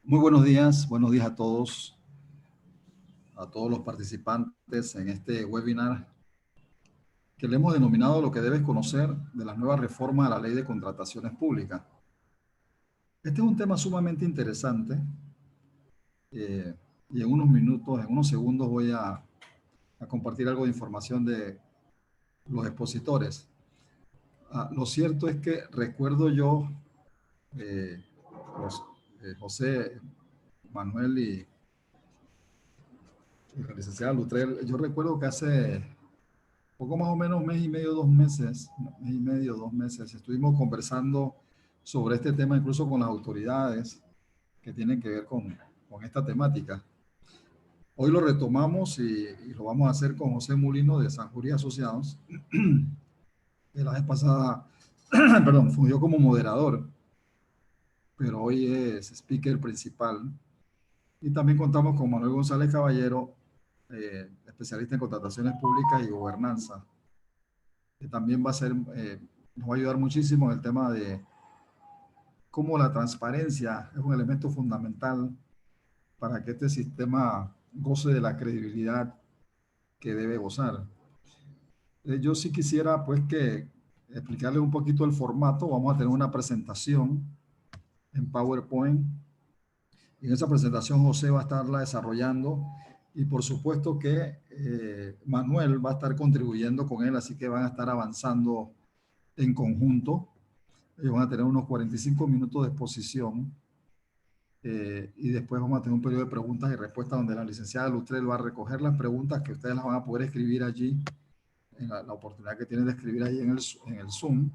Muy buenos días a todos los participantes en este webinar que le hemos denominado lo que debes conocer de la nueva reforma a la Ley de Contrataciones Públicas. Este es un tema sumamente interesante y en unos minutos, en unos segundos voy a compartir algo de información de los expositores. Lo cierto es que recuerdo yo, eh, José, Manuel y la licenciada Lutrell, yo recuerdo que hace poco más o menos un mes y medio, 2 meses, un mes y medio, 2 meses, estuvimos conversando sobre este tema incluso con las autoridades que tienen que ver con esta temática. Hoy lo retomamos y lo vamos a hacer con José Mulino de Sanjuría Asociados, que la vez pasada, perdón, fungió como moderador, pero hoy es speaker principal. Y también contamos con Manuel González Caballero, especialista en contrataciones públicas y gobernanza, que también va a ser, nos va a ayudar muchísimo en el tema de cómo la transparencia es un elemento fundamental para que este sistema goce de la credibilidad que debe gozar. Yo sí quisiera pues que explicarles un poquito el formato. Vamos a tener una presentación en PowerPoint y en esa presentación José va a estarla desarrollando y por supuesto que Manuel va a estar contribuyendo con él, así que van a estar avanzando en conjunto. Ellos van a tener unos 45 minutos de exposición y después vamos a tener un periodo de preguntas y respuestas donde la licenciada Lutrell va a recoger las preguntas que ustedes las van a poder escribir allí, en la oportunidad que tienen de escribir ahí en el Zoom,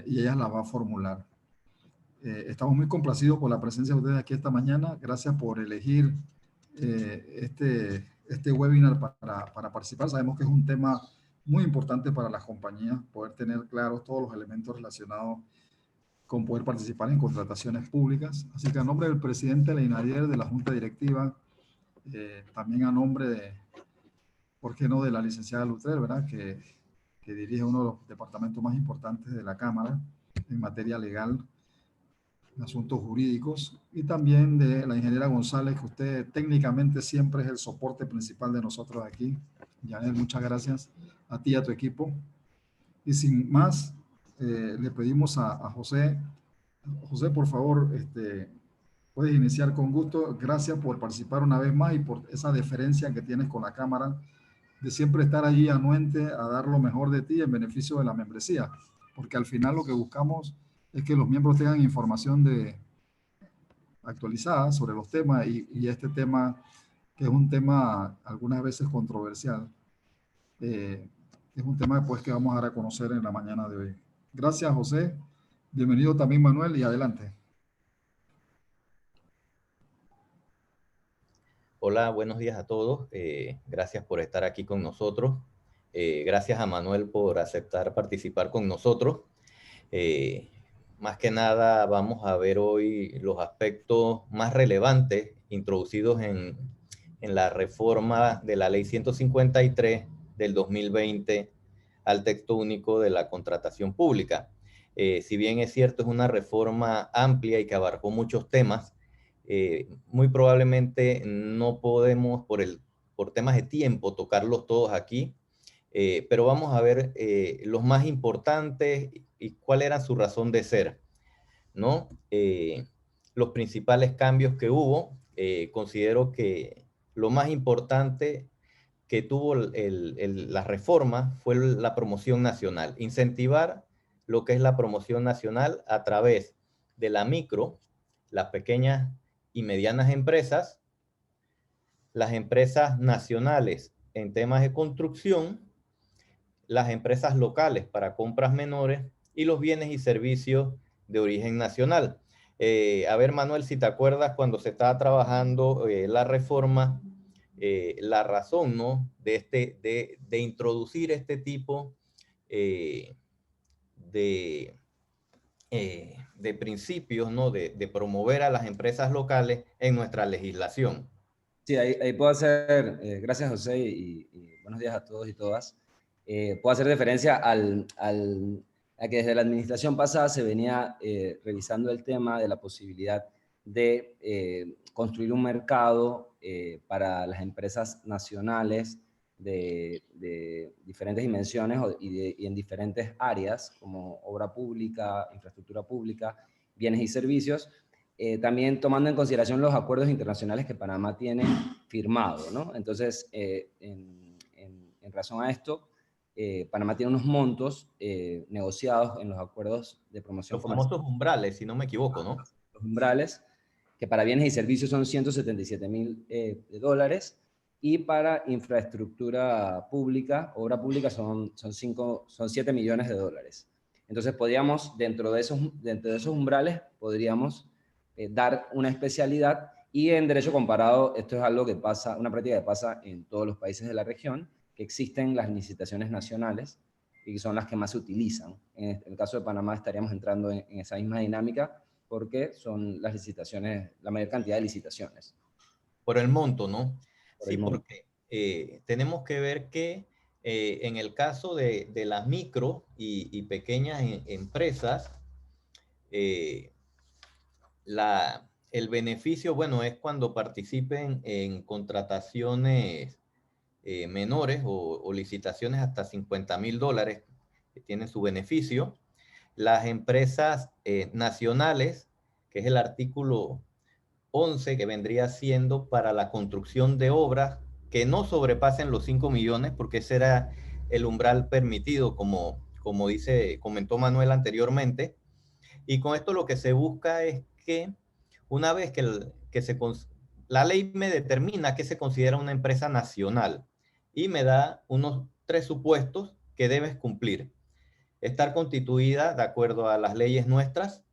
y ella las va a formular. Estamos muy complacidos por la presencia de ustedes aquí esta mañana. Gracias por elegir este webinar para participar. Sabemos que es un tema muy importante para las compañías, poder tener claros todos los elementos relacionados con poder participar en contrataciones públicas. Así que a nombre del presidente Leinadier, de la Junta Directiva, también a nombre de, ¿por qué no?, de la licenciada Lutrell, ¿verdad?, que dirige uno de los departamentos más importantes de la Cámara en materia legal, en asuntos jurídicos, y también de la ingeniera González, que usted técnicamente siempre es el soporte principal de nosotros aquí. Yanel, muchas gracias a ti y a tu equipo. Y sin más, le pedimos a José. José, por favor, puedes iniciar con gusto. Gracias por participar una vez más y por esa deferencia que tienes con la Cámara de siempre estar allí anuente a dar lo mejor de ti en beneficio de la membresía, porque al final lo que buscamos es que los miembros tengan información actualizada sobre los temas y este tema, que es un tema algunas veces controversial, eh, es un tema pues que vamos a dar a conocer en la mañana de hoy. Gracias, José. Bienvenido también, Manuel, y adelante. Hola, buenos días a todos. Gracias por estar aquí con nosotros. Gracias a Manuel por aceptar participar con nosotros. Más que nada vamos a ver hoy los aspectos más relevantes introducidos en la reforma de la Ley 153 del 2020 al texto único de la contratación pública. Si bien es cierto, es una reforma amplia y que abarcó muchos temas, muy probablemente no podemos, por temas de tiempo, tocarlos todos aquí, pero vamos a ver los más importantes y cuál era su razón de ser, ¿no? Los principales cambios que hubo, considero que lo más importante que tuvo la reforma fue la promoción nacional, incentivar lo que es la promoción nacional a través de la micro, las pequeñas y medianas empresas, las empresas nacionales en temas de construcción, las empresas locales para compras menores y los bienes y servicios de origen nacional. A ver, Manuel, si te acuerdas cuando se estaba trabajando la reforma, la razón, ¿no?, de introducir este tipo de principios, ¿no?, de promover a las empresas locales en nuestra legislación. Sí, ahí puedo hacer, gracias José y buenos días a todos y todas. Puedo hacer referencia a que desde la administración pasada se venía revisando el tema de la posibilidad de construir un mercado para las empresas nacionales de diferentes dimensiones y en diferentes áreas, como obra pública, infraestructura pública, bienes y servicios, también tomando en consideración los acuerdos internacionales que Panamá tiene firmado, ¿no? Entonces, en razón a esto, Panamá tiene unos montos negociados en los acuerdos de promoción Los comercial. famosos umbrales, si no me equivoco, ¿no? Los umbrales, que para bienes y servicios son $177.000, y para infraestructura pública, obra pública, son 7 millones de dólares. Entonces, podríamos, dentro de esos umbrales, podríamos dar una especialidad, y en derecho comparado, esto es algo que pasa, una práctica que pasa en todos los países de la región, que existen las licitaciones nacionales y que son las que más se utilizan. En el caso de Panamá estaríamos entrando en esa misma dinámica, porque son las licitaciones, la mayor cantidad de licitaciones. Por el monto, ¿no? Por Sí, el monto. porque tenemos que ver que en el caso de las micro y pequeñas empresas, el beneficio, bueno, es cuando participen en contrataciones menores o licitaciones hasta $50,000, que tienen su beneficio. Las empresas nacionales, que es el artículo 11, que vendría siendo para la construcción de obras que no sobrepasen los 5 millones, porque ese era el umbral permitido, comentó Manuel anteriormente. Y con esto lo que se busca es que una vez la ley me determina que se considera una empresa nacional y me da unos 3 supuestos que debes cumplir. Estar constituida de acuerdo a las leyes nuestras,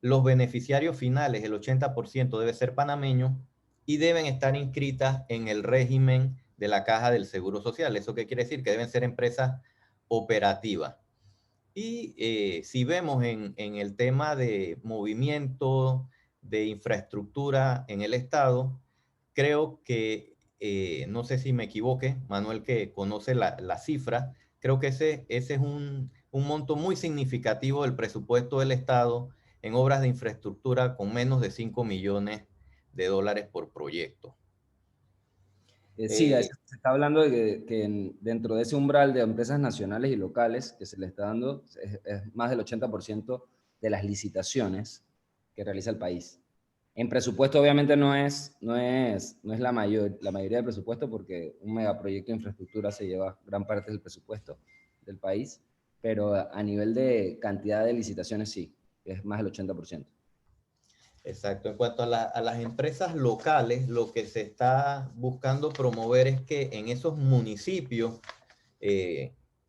los beneficiarios finales, el 80% debe ser panameño, y deben estar inscritas en el régimen de la Caja del Seguro Social. ¿Eso qué quiere decir? Que deben ser empresas operativas. Y si vemos en el tema de movimiento, de infraestructura en el Estado, creo que, no sé si me equivoque, Manuel, que conoce la cifra, creo que ese es un monto muy significativo del presupuesto del Estado en obras de infraestructura con menos de 5 millones de dólares por proyecto. Sí, se está hablando de que dentro de ese umbral de empresas nacionales y locales que se le está dando, es más del 80% de las licitaciones que realiza el país. En presupuesto obviamente no es la mayoría del presupuesto, porque un megaproyecto de infraestructura se lleva gran parte del presupuesto del país, pero a nivel de cantidad de licitaciones sí, es más del 80%. Exacto. En cuanto a las empresas locales, lo que se está buscando promover es que en esos municipios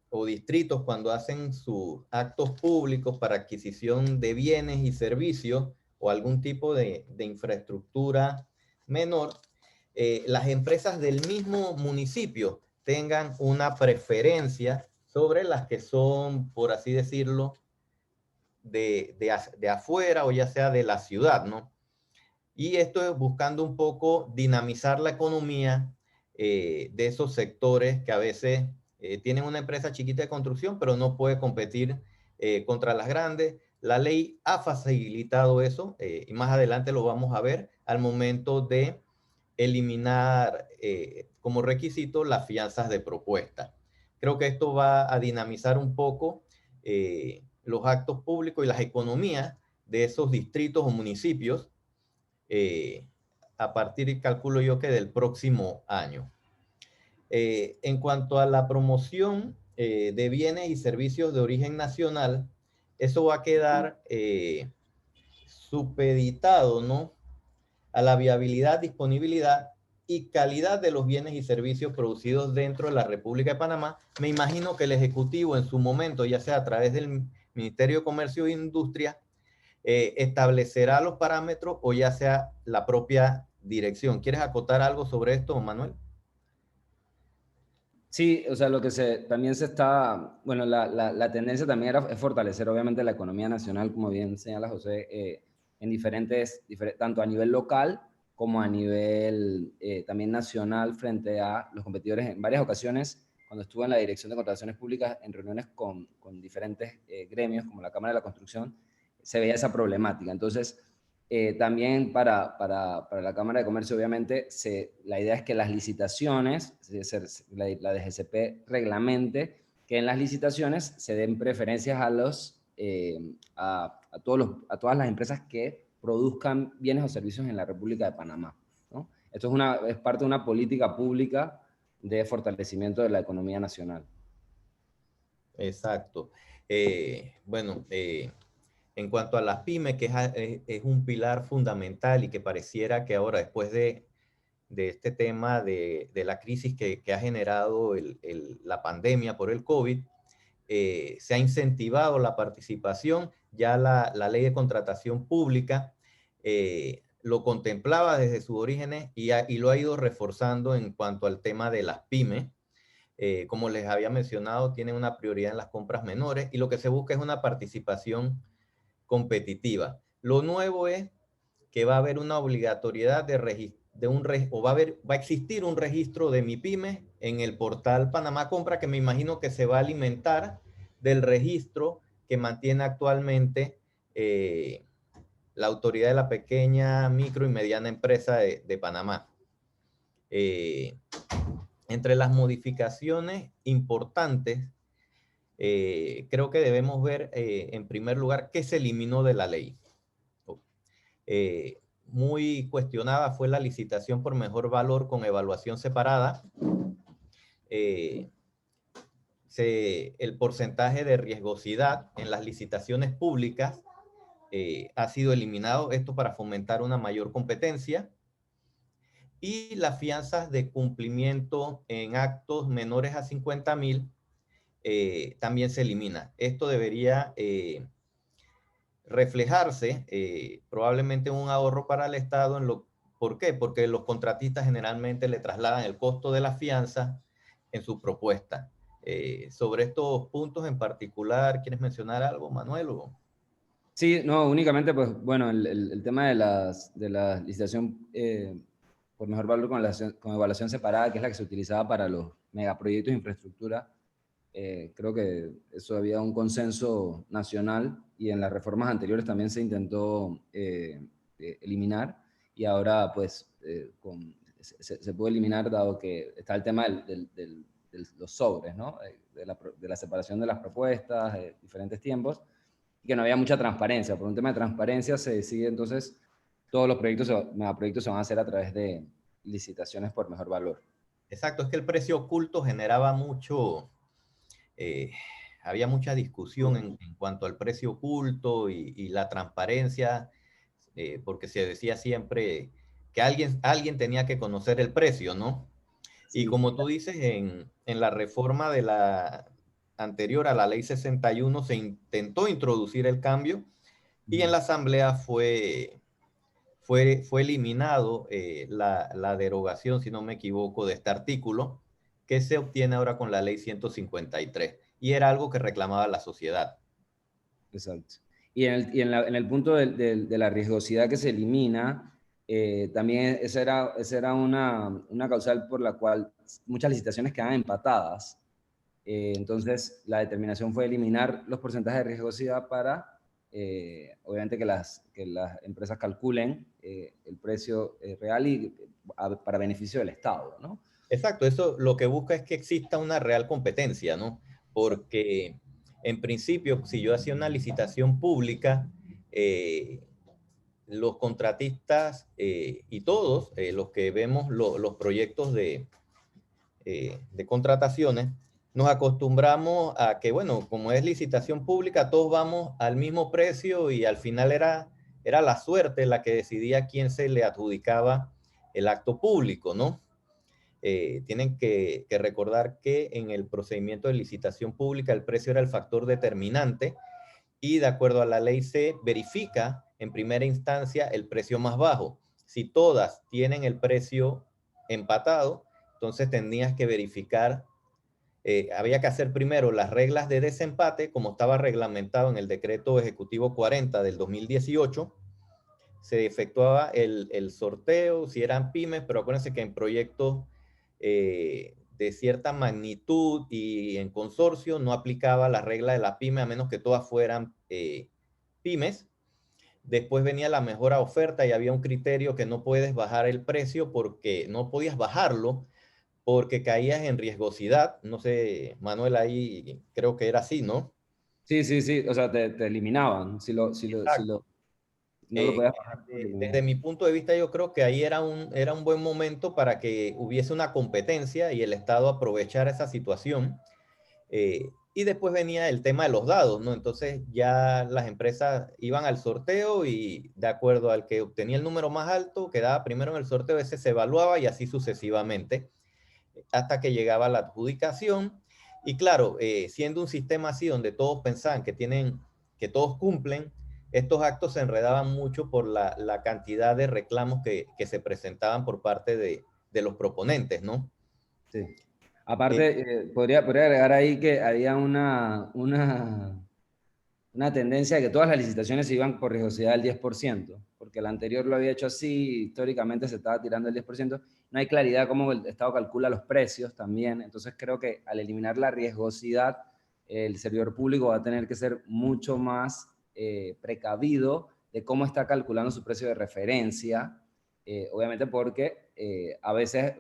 o distritos, cuando hacen sus actos públicos para adquisición de bienes y servicios o algún tipo de infraestructura menor, las empresas del mismo municipio tengan una preferencia sobre las que son, por así decirlo, de afuera o ya sea de la ciudad, ¿no? Y esto es buscando un poco dinamizar la economía de esos sectores que a veces tienen una empresa chiquita de construcción, pero no puede competir contra las grandes. La ley ha facilitado eso y más adelante lo vamos a ver al momento de eliminar como requisito las fianzas de propuesta. Creo que esto va a dinamizar un poco los actos públicos y las economías de esos distritos o municipios a partir, calculo yo, que del próximo año. En cuanto a la promoción de bienes y servicios de origen nacional, eso va a quedar supeditado, ¿no?, a la viabilidad, disponibilidad y calidad de los bienes y servicios producidos dentro de la República de Panamá. Me imagino que el Ejecutivo en su momento, ya sea a través del Ministerio de Comercio e Industria, establecerá los parámetros o ya sea la propia dirección. ¿Quieres acotar algo sobre esto, Manuel? Sí, o sea, lo que también se está, bueno, la tendencia también es fortalecer obviamente la economía nacional, como bien señala José, en tanto a nivel local como a nivel también nacional, frente a los competidores. En varias ocasiones, cuando estuve en la Dirección de Contrataciones Públicas, en reuniones con diferentes gremios, como la Cámara de la Construcción, se veía esa problemática. Entonces, También para la Cámara de Comercio, obviamente, la idea es que las licitaciones, la DGCP reglamente que en las licitaciones se den preferencias a todas las empresas que produzcan bienes o servicios en la República de Panamá, ¿no? Esto es parte de una política pública de fortalecimiento de la economía nacional. Exacto. Bueno, en cuanto a las pymes, que es un pilar fundamental y que pareciera que ahora, después de este tema de la crisis que ha generado la pandemia por el COVID, se ha incentivado la participación. Ya la ley de contratación pública lo contemplaba desde sus orígenes y lo ha ido reforzando en cuanto al tema de las pymes. Como les había mencionado, tienen una prioridad en las compras menores y lo que se busca es una participación competitiva. Lo nuevo es que va a haber una obligatoriedad va a existir un registro de MIPYME en el portal Panamá Compra, que me imagino que se va a alimentar del registro que mantiene actualmente la Autoridad de la Pequeña, Micro y Mediana Empresa de Panamá. Entre las modificaciones importantes, creo que debemos ver en primer lugar qué se eliminó de la ley. Muy cuestionada fue la licitación por mejor valor con evaluación separada. El porcentaje de riesgosidad en las licitaciones públicas ha sido eliminado, esto para fomentar una mayor competencia. Y las fianzas de cumplimiento en actos menores a 50,000 también se elimina. Esto debería reflejarse probablemente un ahorro para el Estado. ¿Por qué? Porque los contratistas generalmente le trasladan el costo de la fianza en su propuesta. Sobre estos puntos en particular, ¿quieres mencionar algo, Manuel? Sí, no, únicamente, pues, bueno, el tema de la licitación por mejor valor con evaluación separada, que es la que se utilizaba para los megaproyectos de infraestructura. Creo que eso había un consenso nacional y en las reformas anteriores también se intentó eliminar y ahora pues se puede eliminar dado que está el tema de los sobres, ¿no? De la separación de las propuestas, de diferentes tiempos, y que no había mucha transparencia. Por un tema de transparencia se decide entonces todos los megaproyectos se van a hacer a través de licitaciones por mejor valor. Exacto, es que el precio oculto generaba había mucha discusión en cuanto al precio oculto y la transparencia, porque se decía siempre que alguien tenía que conocer el precio, ¿no? Sí. Y como tú dices, en la reforma de la anterior a la ley 61 se intentó introducir el cambio y en la asamblea fue eliminado la derogación, si no me equivoco, de este artículo que se obtiene ahora con la ley 153 y era algo que reclamaba la sociedad. Exacto. Y en el punto de la riesgosidad que se elimina, también esa era una causal por la cual muchas licitaciones quedan empatadas. Entonces, la determinación fue eliminar los porcentajes de riesgosidad para, obviamente, que las empresas calculen el precio real y para beneficio del Estado, ¿no? Exacto, eso lo que busca es que exista una real competencia, ¿no? Porque en principio, si yo hacía una licitación pública, los contratistas y todos los que vemos los proyectos de contrataciones, nos acostumbramos a que, bueno, como es licitación pública, todos vamos al mismo precio y al final era la suerte la que decidía quién se le adjudicaba el acto público, ¿no? Tienen que recordar que en el procedimiento de licitación pública el precio era el factor determinante y de acuerdo a la ley se verifica en primera instancia el precio más bajo. Si todas tienen el precio empatado, entonces tendrías que verificar, había que hacer primero las reglas de desempate, como estaba reglamentado en el decreto ejecutivo 40 del 2018, se efectuaba el sorteo, si eran pymes, pero acuérdense que en proyectos de cierta magnitud y en consorcio no aplicaba la regla de la pyme a menos que todas fueran pymes. Después venía la mejor oferta y había un criterio que no puedes bajar el precio porque no podías bajarlo porque caías en riesgosidad. No sé, Manuel, ahí creo que era así, ¿no? Sí, sí, sí, o sea, te eliminaban. Exacto. No lo podías bajar, te Desde eliminaban. mi punto de vista, yo creo que ahí era un buen momento para que hubiese una competencia y el Estado aprovechara esa situación. Y después venía el tema de los dados, ¿no? Entonces ya las empresas iban al sorteo y de acuerdo al que obtenía el número más alto, quedaba primero en el sorteo, ese se evaluaba y así sucesivamente, hasta que llegaba la adjudicación. Y claro, siendo un sistema así donde todos pensaban que todos cumplen, estos actos se enredaban mucho por la cantidad de reclamos que se presentaban por parte de los proponentes, ¿no? Sí. Eh, Aparte, podría agregar ahí que había una tendencia de que todas las licitaciones se iban por riesgosidad del 10%, porque el anterior lo había hecho así, históricamente se estaba tirando el 10%. No hay claridad cómo el Estado calcula los precios también, entonces creo que al eliminar la riesgosidad, el servidor público va a tener que ser mucho más precavido de cómo está calculando su precio de referencia, obviamente porque a veces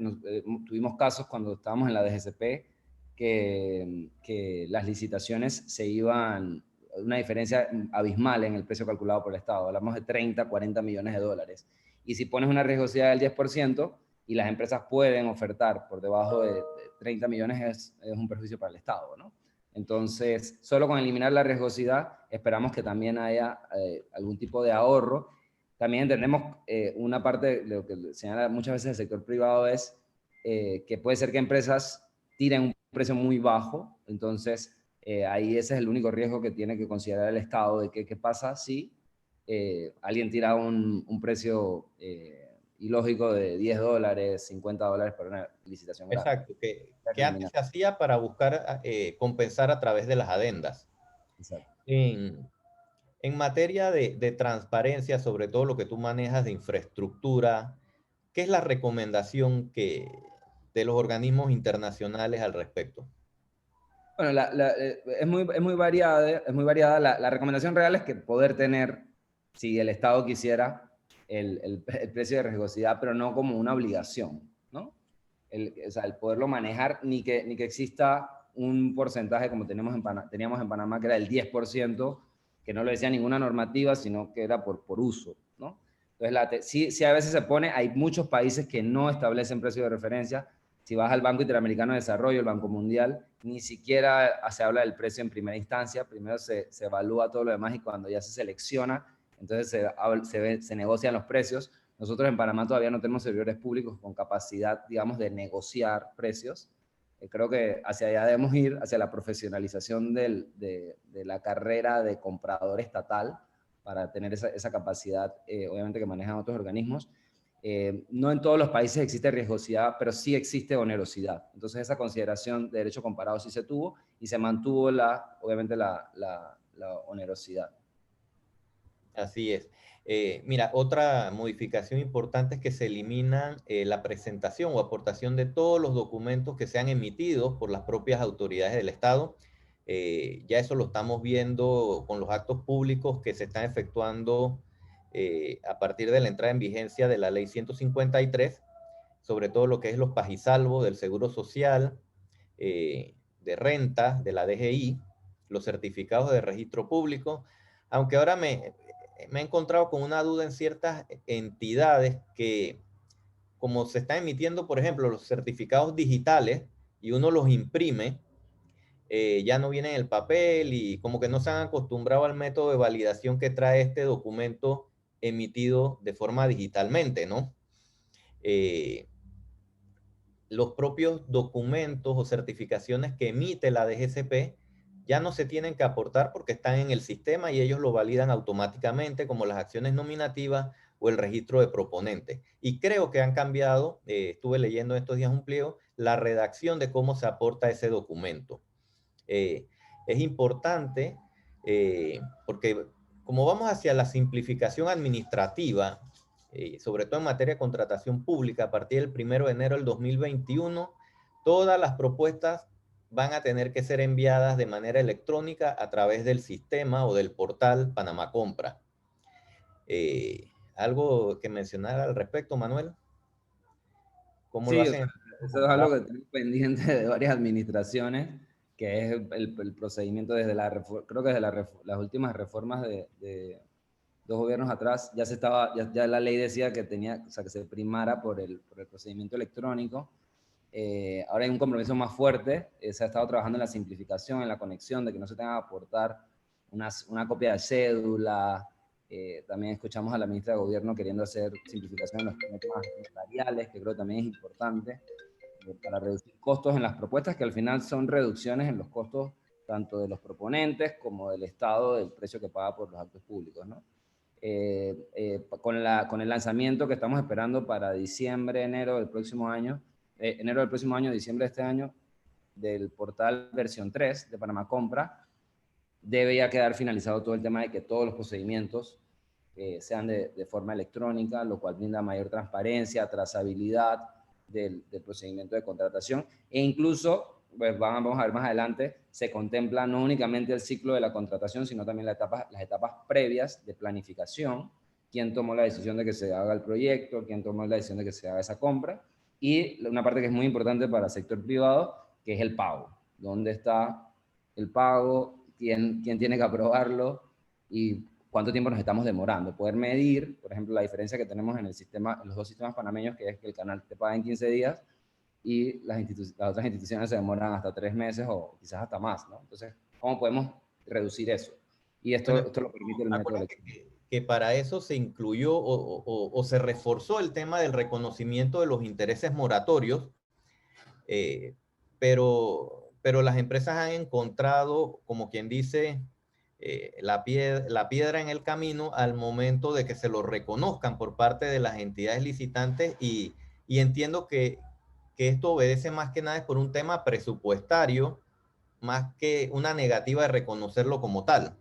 tuvimos casos cuando estábamos en la DGCP que las licitaciones se iban una diferencia abismal en el precio calculado por el Estado. Hablamos de 30, 40 millones de dólares. Y si pones una riesgosidad del 10% y las empresas pueden ofertar por debajo de 30 millones, es un perjuicio para el Estado, ¿no? Entonces, solo con eliminar la riesgosidad, esperamos que también haya algún tipo de ahorro. También entendemos una parte de lo que señala muchas veces el sector privado es que puede ser que empresas tiren un precio muy bajo, entonces ahí ese es el único riesgo que tiene que considerar el Estado, de que qué pasa si alguien tira un precio ilógico de $10, $50 para una licitación grande. Exacto, que antes se hacía para buscar compensar a través de las adendas. Exacto. En materia de transparencia, sobre todo lo que tú manejas de infraestructura, ¿qué es la recomendación de los organismos internacionales al respecto? Bueno, es muy variada, es muy variada. La recomendación real es que poder tener, si el Estado quisiera, el precio de riesgosidad, pero no como una obligación, ¿no? O sea, el poderlo manejar, ni que exista un porcentaje como teníamos en Panamá, que era el 10%, que no lo decía ninguna normativa, sino que era por uso, ¿no? Entonces, sí, a veces se pone, hay muchos países que no establecen precio de referencia. Si vas al Banco Interamericano de Desarrollo, el Banco Mundial, ni siquiera se habla del precio en primera instancia, primero se evalúa todo lo demás y cuando ya se selecciona, entonces se negocian los precios. Nosotros en Panamá todavía no tenemos servidores públicos con capacidad, digamos, de negociar precios. Creo que hacia allá debemos ir, hacia la profesionalización de la carrera de comprador estatal para tener esa capacidad, obviamente, que manejan otros organismos. No en todos los países existe riesgosidad, pero sí existe onerosidad. Entonces esa consideración de derecho comparado sí se tuvo y se mantuvo obviamente la onerosidad. Así es. Mira, otra modificación importante es que se elimina la presentación o aportación de todos los documentos que sean emitidos por las propias autoridades del Estado. Ya eso lo estamos viendo con los actos públicos que se están efectuando a partir de la entrada en vigencia de la Ley 153, sobre todo lo que es los pagisalvos del Seguro Social, de renta, de la DGI, los certificados de registro público, aunque ahora me he encontrado con una duda en ciertas entidades que, como se están emitiendo, por ejemplo, los certificados digitales y uno los imprime, ya no viene en el papel y como que no se han acostumbrado al método de validación que trae este documento emitido de forma digitalmente, ¿no? Eh, los propios documentos o certificaciones que emite la DGCP ya no se tienen que aportar porque están en el sistema y ellos lo validan automáticamente, como las acciones nominativas o el registro de proponentes. Y creo que han cambiado, estuve leyendo estos días un pliego, la redacción de cómo se aporta ese documento. Es importante porque como vamos hacia la simplificación administrativa, sobre todo en materia de contratación pública, a partir del 1 de enero del 2021, todas las propuestas van a tener que ser enviadas de manera electrónica a través del sistema o del portal Panamá Compra. ¿Algo que mencionar al respecto, Manuel? ¿Cómo lo Sí, o hacen? sea, eso es algo que tengo pendiente de varias administraciones, que es el procedimiento desde creo que desde las últimas reformas de dos gobiernos atrás, ya la ley decía que tenía, o sea, que se primara por el procedimiento electrónico. Ahora hay un compromiso más fuerte, se ha estado trabajando en la simplificación, en la conexión, de que no se tenga que aportar una copia de cédula. También escuchamos a la ministra de Gobierno queriendo hacer simplificación en los temas notariales, que creo que también es importante, para reducir costos en las propuestas, que al final son reducciones en los costos tanto de los proponentes como del Estado, del precio que paga por los actos públicos, ¿no? Con el lanzamiento que estamos esperando para diciembre, enero del próximo año, diciembre de este año, del portal versión 3 de Panamá Compra, debe ya quedar finalizado todo el tema de que todos los procedimientos sean de forma electrónica, lo cual brinda mayor transparencia, trazabilidad del procedimiento de contratación, e incluso, pues vamos a ver más adelante, se contempla no únicamente el ciclo de la contratación, sino también las etapas previas de planificación, quién tomó la decisión de que se haga el proyecto, quién tomó la decisión de que se haga esa compra, y una parte que es muy importante para el sector privado, que es el pago. ¿Dónde está el pago? ¿Quién tiene que aprobarlo? Y cuánto tiempo nos estamos demorando. Poder medir, por ejemplo, la diferencia que tenemos en los dos sistemas panameños, que es que el canal te paga en 15 días y las otras instituciones se demoran hasta 3 meses o quizás hasta más, ¿no? Entonces, ¿cómo podemos reducir eso? Y Bueno, esto lo permite el método acuérdate electrónico. que para eso se incluyó o se reforzó el tema del reconocimiento de los intereses moratorios, eh, pero las empresas han encontrado, como quien dice, la piedra en el camino al momento de que se lo reconozcan por parte de las entidades licitantes y entiendo que esto obedece más que nada es por un tema presupuestario, más que una negativa de reconocerlo como tal.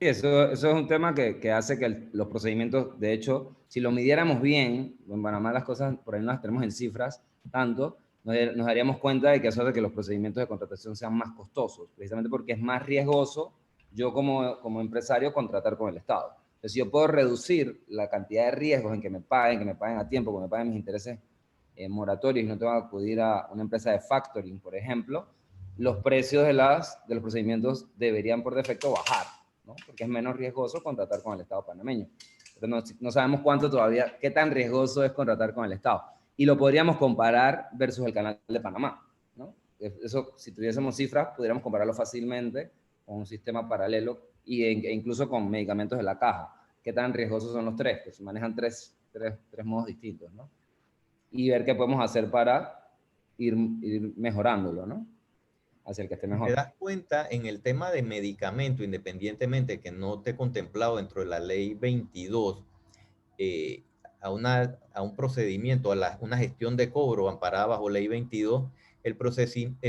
Sí, eso es un tema que hace que los procedimientos, de hecho, si lo midiéramos bien, en Panamá las cosas por ahí no las tenemos en cifras tanto, nos daríamos cuenta de que eso hace que los procedimientos de contratación sean más costosos, precisamente porque es más riesgoso yo como empresario contratar con el Estado. Entonces, si yo puedo reducir la cantidad de riesgos en que me paguen a tiempo, que me paguen mis intereses moratorios y no tengo que acudir a una empresa de factoring, por ejemplo, los precios de los procedimientos deberían por defecto bajar, ¿no? Porque es menos riesgoso contratar con el Estado panameño. Pero no sabemos cuánto todavía, qué tan riesgoso es contratar con el Estado. Y lo podríamos comparar versus el canal de Panamá, ¿no? Eso, si tuviésemos cifras, pudiéramos compararlo fácilmente con un sistema paralelo e incluso con medicamentos de la caja. ¿Qué tan riesgosos son los tres? Pues se manejan tres modos distintos, ¿no? Y ver qué podemos hacer para ir mejorándolo, ¿no? Hacia el que esté Si te mejor. das cuenta, en el tema de medicamento, independientemente que no te he contemplado dentro de la ley 22, eh, a un procedimiento, una gestión de cobro amparada bajo ley 22, el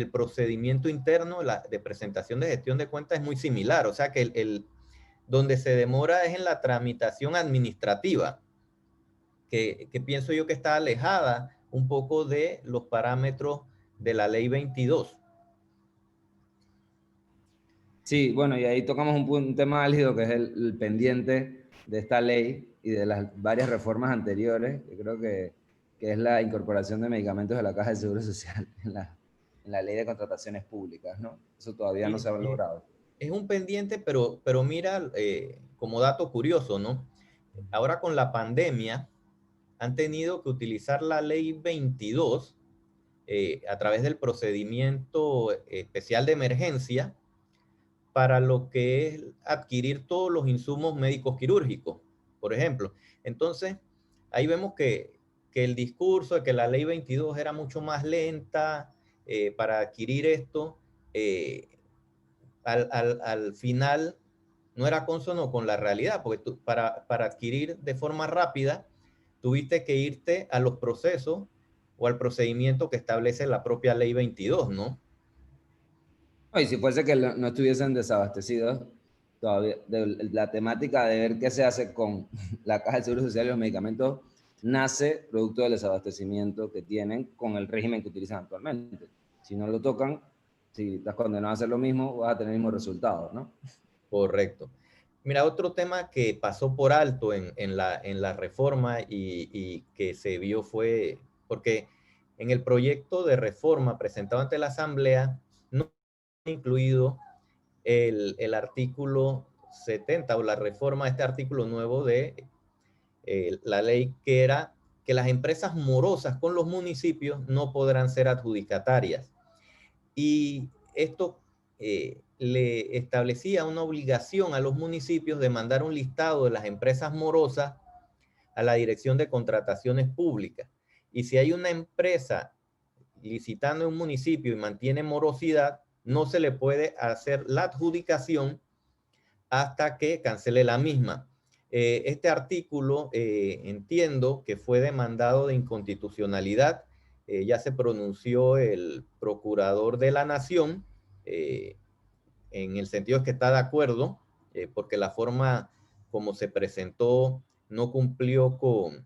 procedimiento interno de presentación de gestión de cuentas es muy similar, o sea que donde se demora es en la tramitación administrativa, que pienso yo que está alejada un poco de los parámetros de la ley 22. Sí, bueno, y ahí tocamos un tema álgido que es el pendiente de esta ley y de las varias reformas anteriores, que creo que es la incorporación de medicamentos de la Caja de Seguro Social en la ley de contrataciones públicas, ¿no? Eso todavía no Sí, se ha logrado. es un pendiente, pero mira, como dato curioso, ¿no? Ahora con la pandemia han tenido que utilizar la ley 22 a través del procedimiento especial de emergencia para lo que es adquirir todos los insumos médicos quirúrgicos, por ejemplo. Entonces, ahí vemos que el discurso de que la ley 22 era mucho más lenta para adquirir esto, eh, al final no era consono con la realidad, porque tú, para adquirir de forma rápida, tuviste que irte a los procesos o al procedimiento que establece la propia ley 22, ¿no? Y si fuese que no estuviesen desabastecidos, todavía la temática de ver qué se hace con la Caja de Seguro Social y los medicamentos nace producto del desabastecimiento que tienen con el régimen que utilizan actualmente. Si no lo tocan, si estás condenado a hacer lo mismo, vas a tener el mismo resultado, ¿no? Correcto. Mira, otro tema que pasó por alto en la reforma y que se vio fue, porque en el proyecto de reforma presentado ante la Asamblea no ha incluido el artículo 70 o la reforma, este artículo nuevo de la ley que era que las empresas morosas con los municipios no podrán ser adjudicatarias. Y esto le establecía una obligación a los municipios de mandar un listado de las empresas morosas a la Dirección de Contrataciones Públicas. Y si hay una empresa licitando en un municipio y mantiene morosidad, no se le puede hacer la adjudicación hasta que cancele la misma. Este artículo entiendo que fue demandado de inconstitucionalidad. Ya se pronunció el procurador de la Nación en el sentido de que está de acuerdo, porque la forma como se presentó no cumplió con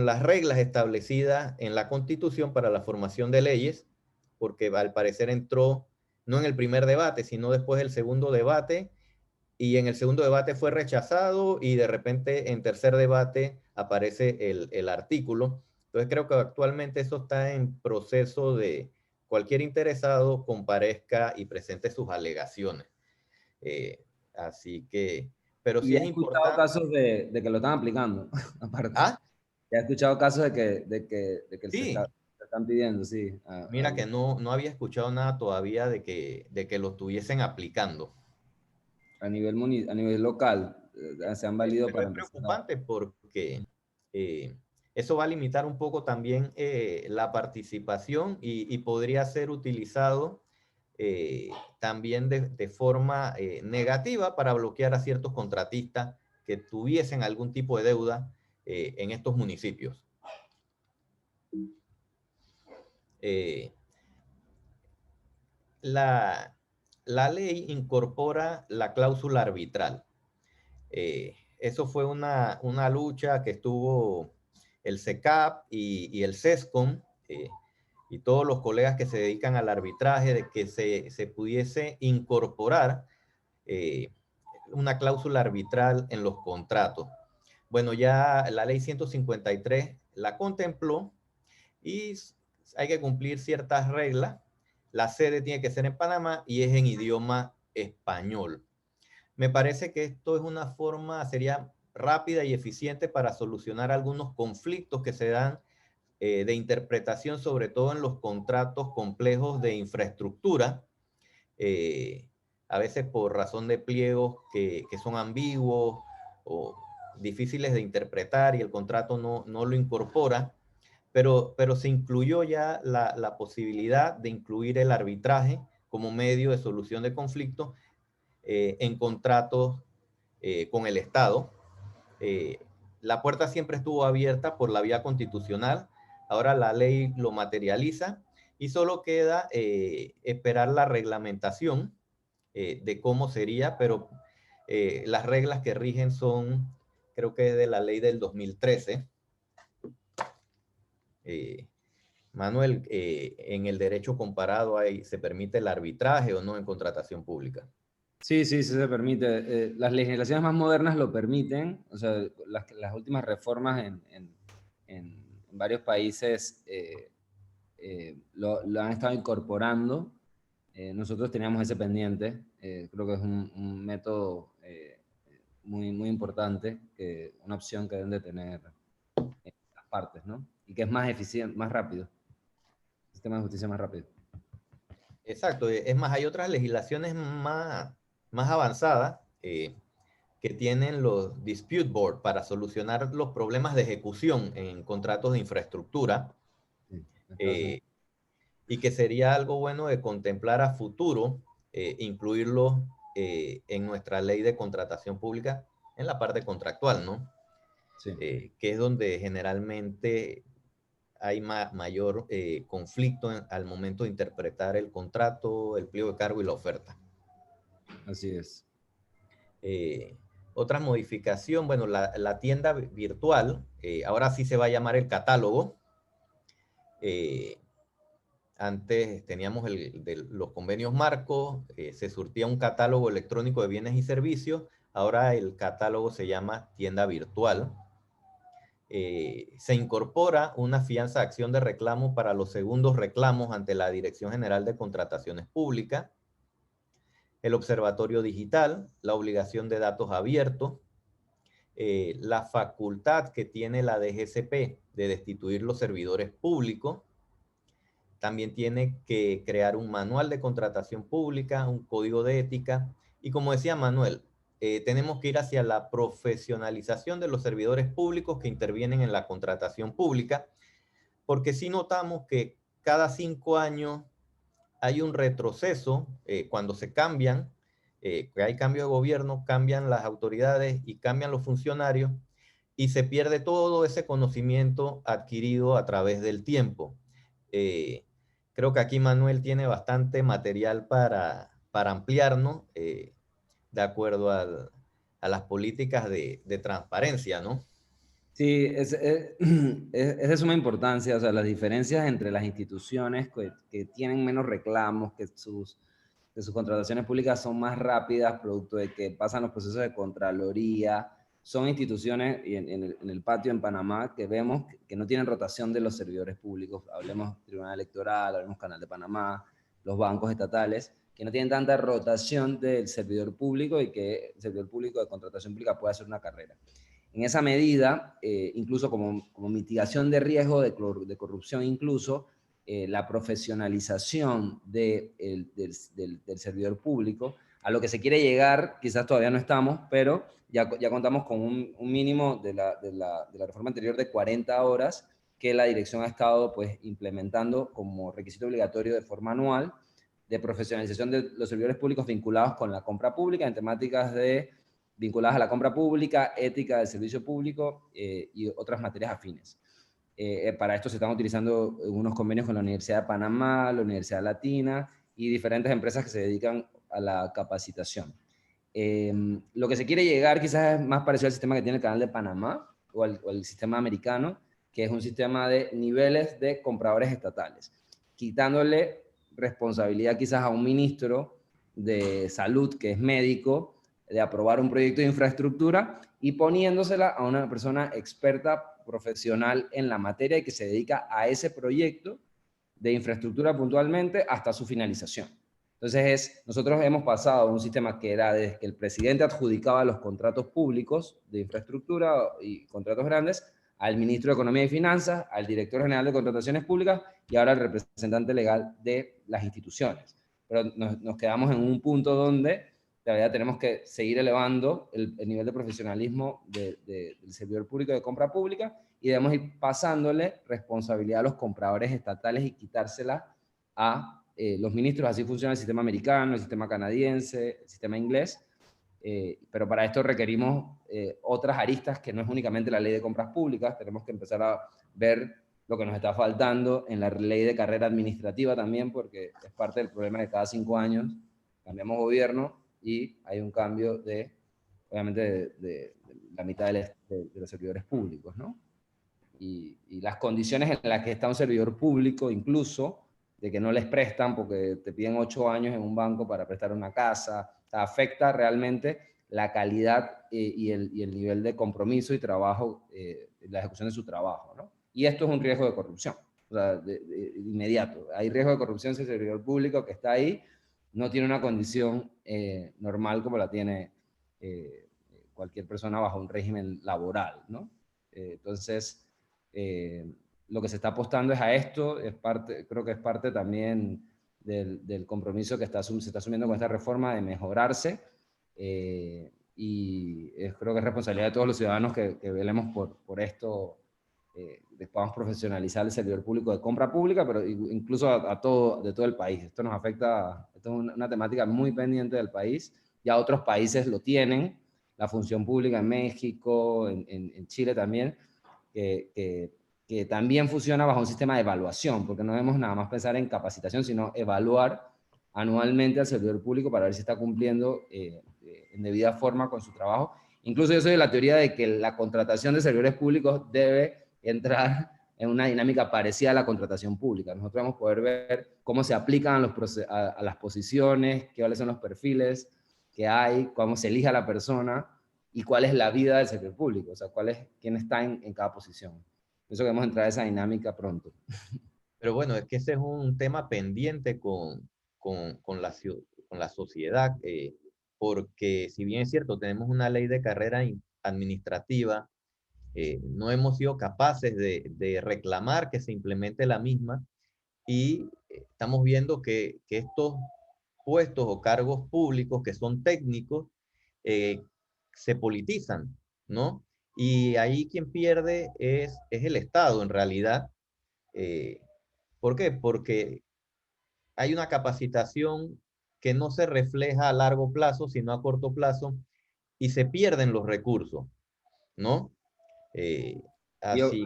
las reglas establecidas en la Constitución para la formación de leyes, porque al parecer entró no en el primer debate, sino después del segundo debate, y en el segundo debate fue rechazado y de repente en tercer debate aparece el artículo. Entonces creo que actualmente eso está en proceso de cualquier interesado comparezca y presente sus alegaciones. Así que, pero Y sí he es escuchado importante. casos de que lo están aplicando, aparte. Ah, Ya he escuchado casos de que sí. se están pidiendo, sí. Mira que no había escuchado nada todavía de que lo estuviesen aplicando. A nivel local, se han valido Pero para es empezar a... preocupante porque eso va a limitar un poco también la participación y podría ser utilizado también de forma negativa para bloquear a ciertos contratistas que tuviesen algún tipo de deuda en estos municipios. Eh, la, la ley incorpora la cláusula arbitral. Eso fue una lucha que estuvo el SECAP y el SESCOM y todos los colegas que se dedican al arbitraje de que se pudiese incorporar eh, una cláusula arbitral en los contratos. Bueno, ya la ley 153 la contempló y hay que cumplir ciertas reglas. La sede tiene que ser en Panamá y es en idioma español. Me parece que esto es una forma, sería rápida y eficiente para solucionar algunos conflictos que se dan de interpretación, sobre todo en los contratos complejos de infraestructura, eh, a veces por razón de pliegos que son ambiguos o difíciles de interpretar y el contrato no lo incorpora, pero se incluyó ya la posibilidad de incluir el arbitraje como medio de solución de conflictos en contratos con el Estado. Eh, la puerta siempre estuvo abierta por la vía constitucional, ahora la ley lo materializa y solo queda esperar la reglamentación de cómo sería, pero las reglas que rigen son, creo que es de la ley del 2013. Eh, Manuel, en el derecho comparado se permite el arbitraje o no en contratación pública. Sí, sí, sí se permite. Las legislaciones más modernas lo permiten. O sea, las últimas reformas en varios países lo han estado incorporando. Nosotros teníamos ese pendiente. Creo que es un método muy importante, una opción que deben de tener las partes, ¿no? Y que es más eficiente, más rápido. El sistema de justicia más rápido. Exacto, es más, hay otras legislaciones más avanzadas que tienen los dispute board para solucionar los problemas de ejecución en contratos de infraestructura Sí, en Estados Unidos. eh, y que sería algo bueno de contemplar a futuro, incluirlo en nuestra ley de contratación pública en la parte contractual, ¿no? Sí. Que es donde generalmente hay mayor conflicto al momento de interpretar el contrato, el pliego de cargo y la oferta. Así es. Otra modificación, bueno, la tienda virtual, ahora sí se va a llamar el catálogo. antes teníamos los convenios marcos, se surtía un catálogo electrónico de bienes y servicios, ahora el catálogo se llama tienda virtual. Se incorpora una fianza de acción de reclamo para los segundos reclamos ante la Dirección General de Contrataciones Públicas, el observatorio digital, la obligación de datos abiertos, la facultad que tiene la DGCP de destituir los servidores públicos. También tiene que crear un manual de contratación pública, un código de ética. Y como decía Manuel, tenemos que ir hacia la profesionalización de los servidores públicos que intervienen en la contratación pública, porque sí notamos que cada 5 años hay un retroceso cuando se cambian, que hay cambio de gobierno, cambian las autoridades y cambian los funcionarios, y se pierde todo ese conocimiento adquirido a través del tiempo. Creo que aquí Manuel tiene bastante material para ampliarnos de acuerdo a las políticas de transparencia, ¿no? Sí, es de suma importancia, o sea, las diferencias entre las instituciones que tienen menos reclamos, que sus contrataciones públicas son más rápidas, producto de que pasan los procesos de Contraloría. Son instituciones, y en el patio en Panamá, que vemos que no tienen rotación de los servidores públicos. Hablemos Tribunal Electoral, hablemos Canal de Panamá, los bancos estatales, que no tienen tanta rotación del servidor público y que el servidor público de contratación pública puede hacer una carrera. En esa medida, incluso como mitigación de riesgo de corrupción, incluso, la profesionalización del servidor público, a lo que se quiere llegar, quizás todavía no estamos, pero ya contamos con un mínimo de la reforma anterior de 40 horas que la dirección ha estado pues, implementando como requisito obligatorio de forma anual de profesionalización de los servidores públicos vinculados con la compra pública en temáticas vinculadas a la compra pública, ética del servicio público y otras materias afines. Para esto se están utilizando unos convenios con la Universidad de Panamá, la Universidad Latina y diferentes empresas que se dedican a la capacitación. Lo que se quiere llegar quizás es más parecido al sistema que tiene el Canal de Panamá o al sistema americano, que es un sistema de niveles de compradores estatales, quitándole responsabilidad quizás a un ministro de salud que es médico de aprobar un proyecto de infraestructura y poniéndosela a una persona experta profesional en la materia y que se dedica a ese proyecto de infraestructura puntualmente hasta su finalización. Entonces, nosotros hemos pasado a un sistema que era desde que el presidente adjudicaba los contratos públicos de infraestructura y contratos grandes al ministro de Economía y Finanzas, al director general de Contrataciones Públicas y ahora al representante legal de las instituciones. Pero nos quedamos en un punto donde la verdad tenemos que seguir elevando el nivel de profesionalismo del servidor público de compra pública y debemos ir pasándole responsabilidad a los compradores estatales y quitársela a los ministros. Así funciona el sistema americano, el sistema canadiense, el sistema inglés, pero para esto requerimos otras aristas que no es únicamente la ley de compras públicas. Tenemos que empezar a ver lo que nos está faltando en la ley de carrera administrativa también, porque es parte del problema de cada 5 años cambiamos gobierno y hay un cambio obviamente, de la mitad de los servidores públicos, ¿no? Y las condiciones en las que está un servidor público, incluso, de que no les prestan porque te piden 8 años en un banco para prestar una casa, o sea, afecta realmente la calidad y el nivel de compromiso y trabajo, la ejecución de su trabajo, ¿no? Y esto es un riesgo de corrupción, o sea, inmediato. Hay riesgo de corrupción si el servidor público que está ahí no tiene una condición normal como la tiene cualquier persona bajo un régimen laboral, ¿no? Entonces, lo que se está apostando es a esto, creo que es parte también del compromiso que se está asumiendo con esta reforma de mejorarse, y creo que es responsabilidad de todos los ciudadanos que velemos por esto, que podamos profesionalizar el servidor público de compra pública, pero incluso de todo el país. Esto nos afecta, esto es una temática muy pendiente del país, ya otros países lo tienen, la función pública en México, en Chile también, que también funciona bajo un sistema de evaluación, porque no debemos nada más pensar en capacitación, sino evaluar anualmente al servidor público para ver si está cumpliendo en debida forma con su trabajo. Incluso yo soy de la teoría de que la contratación de servidores públicos debe entrar en una dinámica parecida a la contratación pública. Nosotros vamos a poder ver cómo se aplican a las posiciones, cuáles son los perfiles que hay, cómo se elige a la persona y cuál es la vida del sector público, o sea, quién está en cada posición. Por eso queremos entrar a esa dinámica pronto. Pero bueno, es que ese es un tema pendiente con la sociedad, porque si bien es cierto, tenemos una ley de carrera administrativa, no hemos sido capaces de reclamar que se implemente la misma y estamos viendo que estos puestos o cargos públicos que son técnicos eh, se politizan, ¿no? Y ahí quien pierde es el Estado en realidad. Eh, ¿Por qué? Porque hay una capacitación que no se refleja a largo plazo, sino a corto plazo, y se pierden los recursos, ¿no? Eh, Yo, así,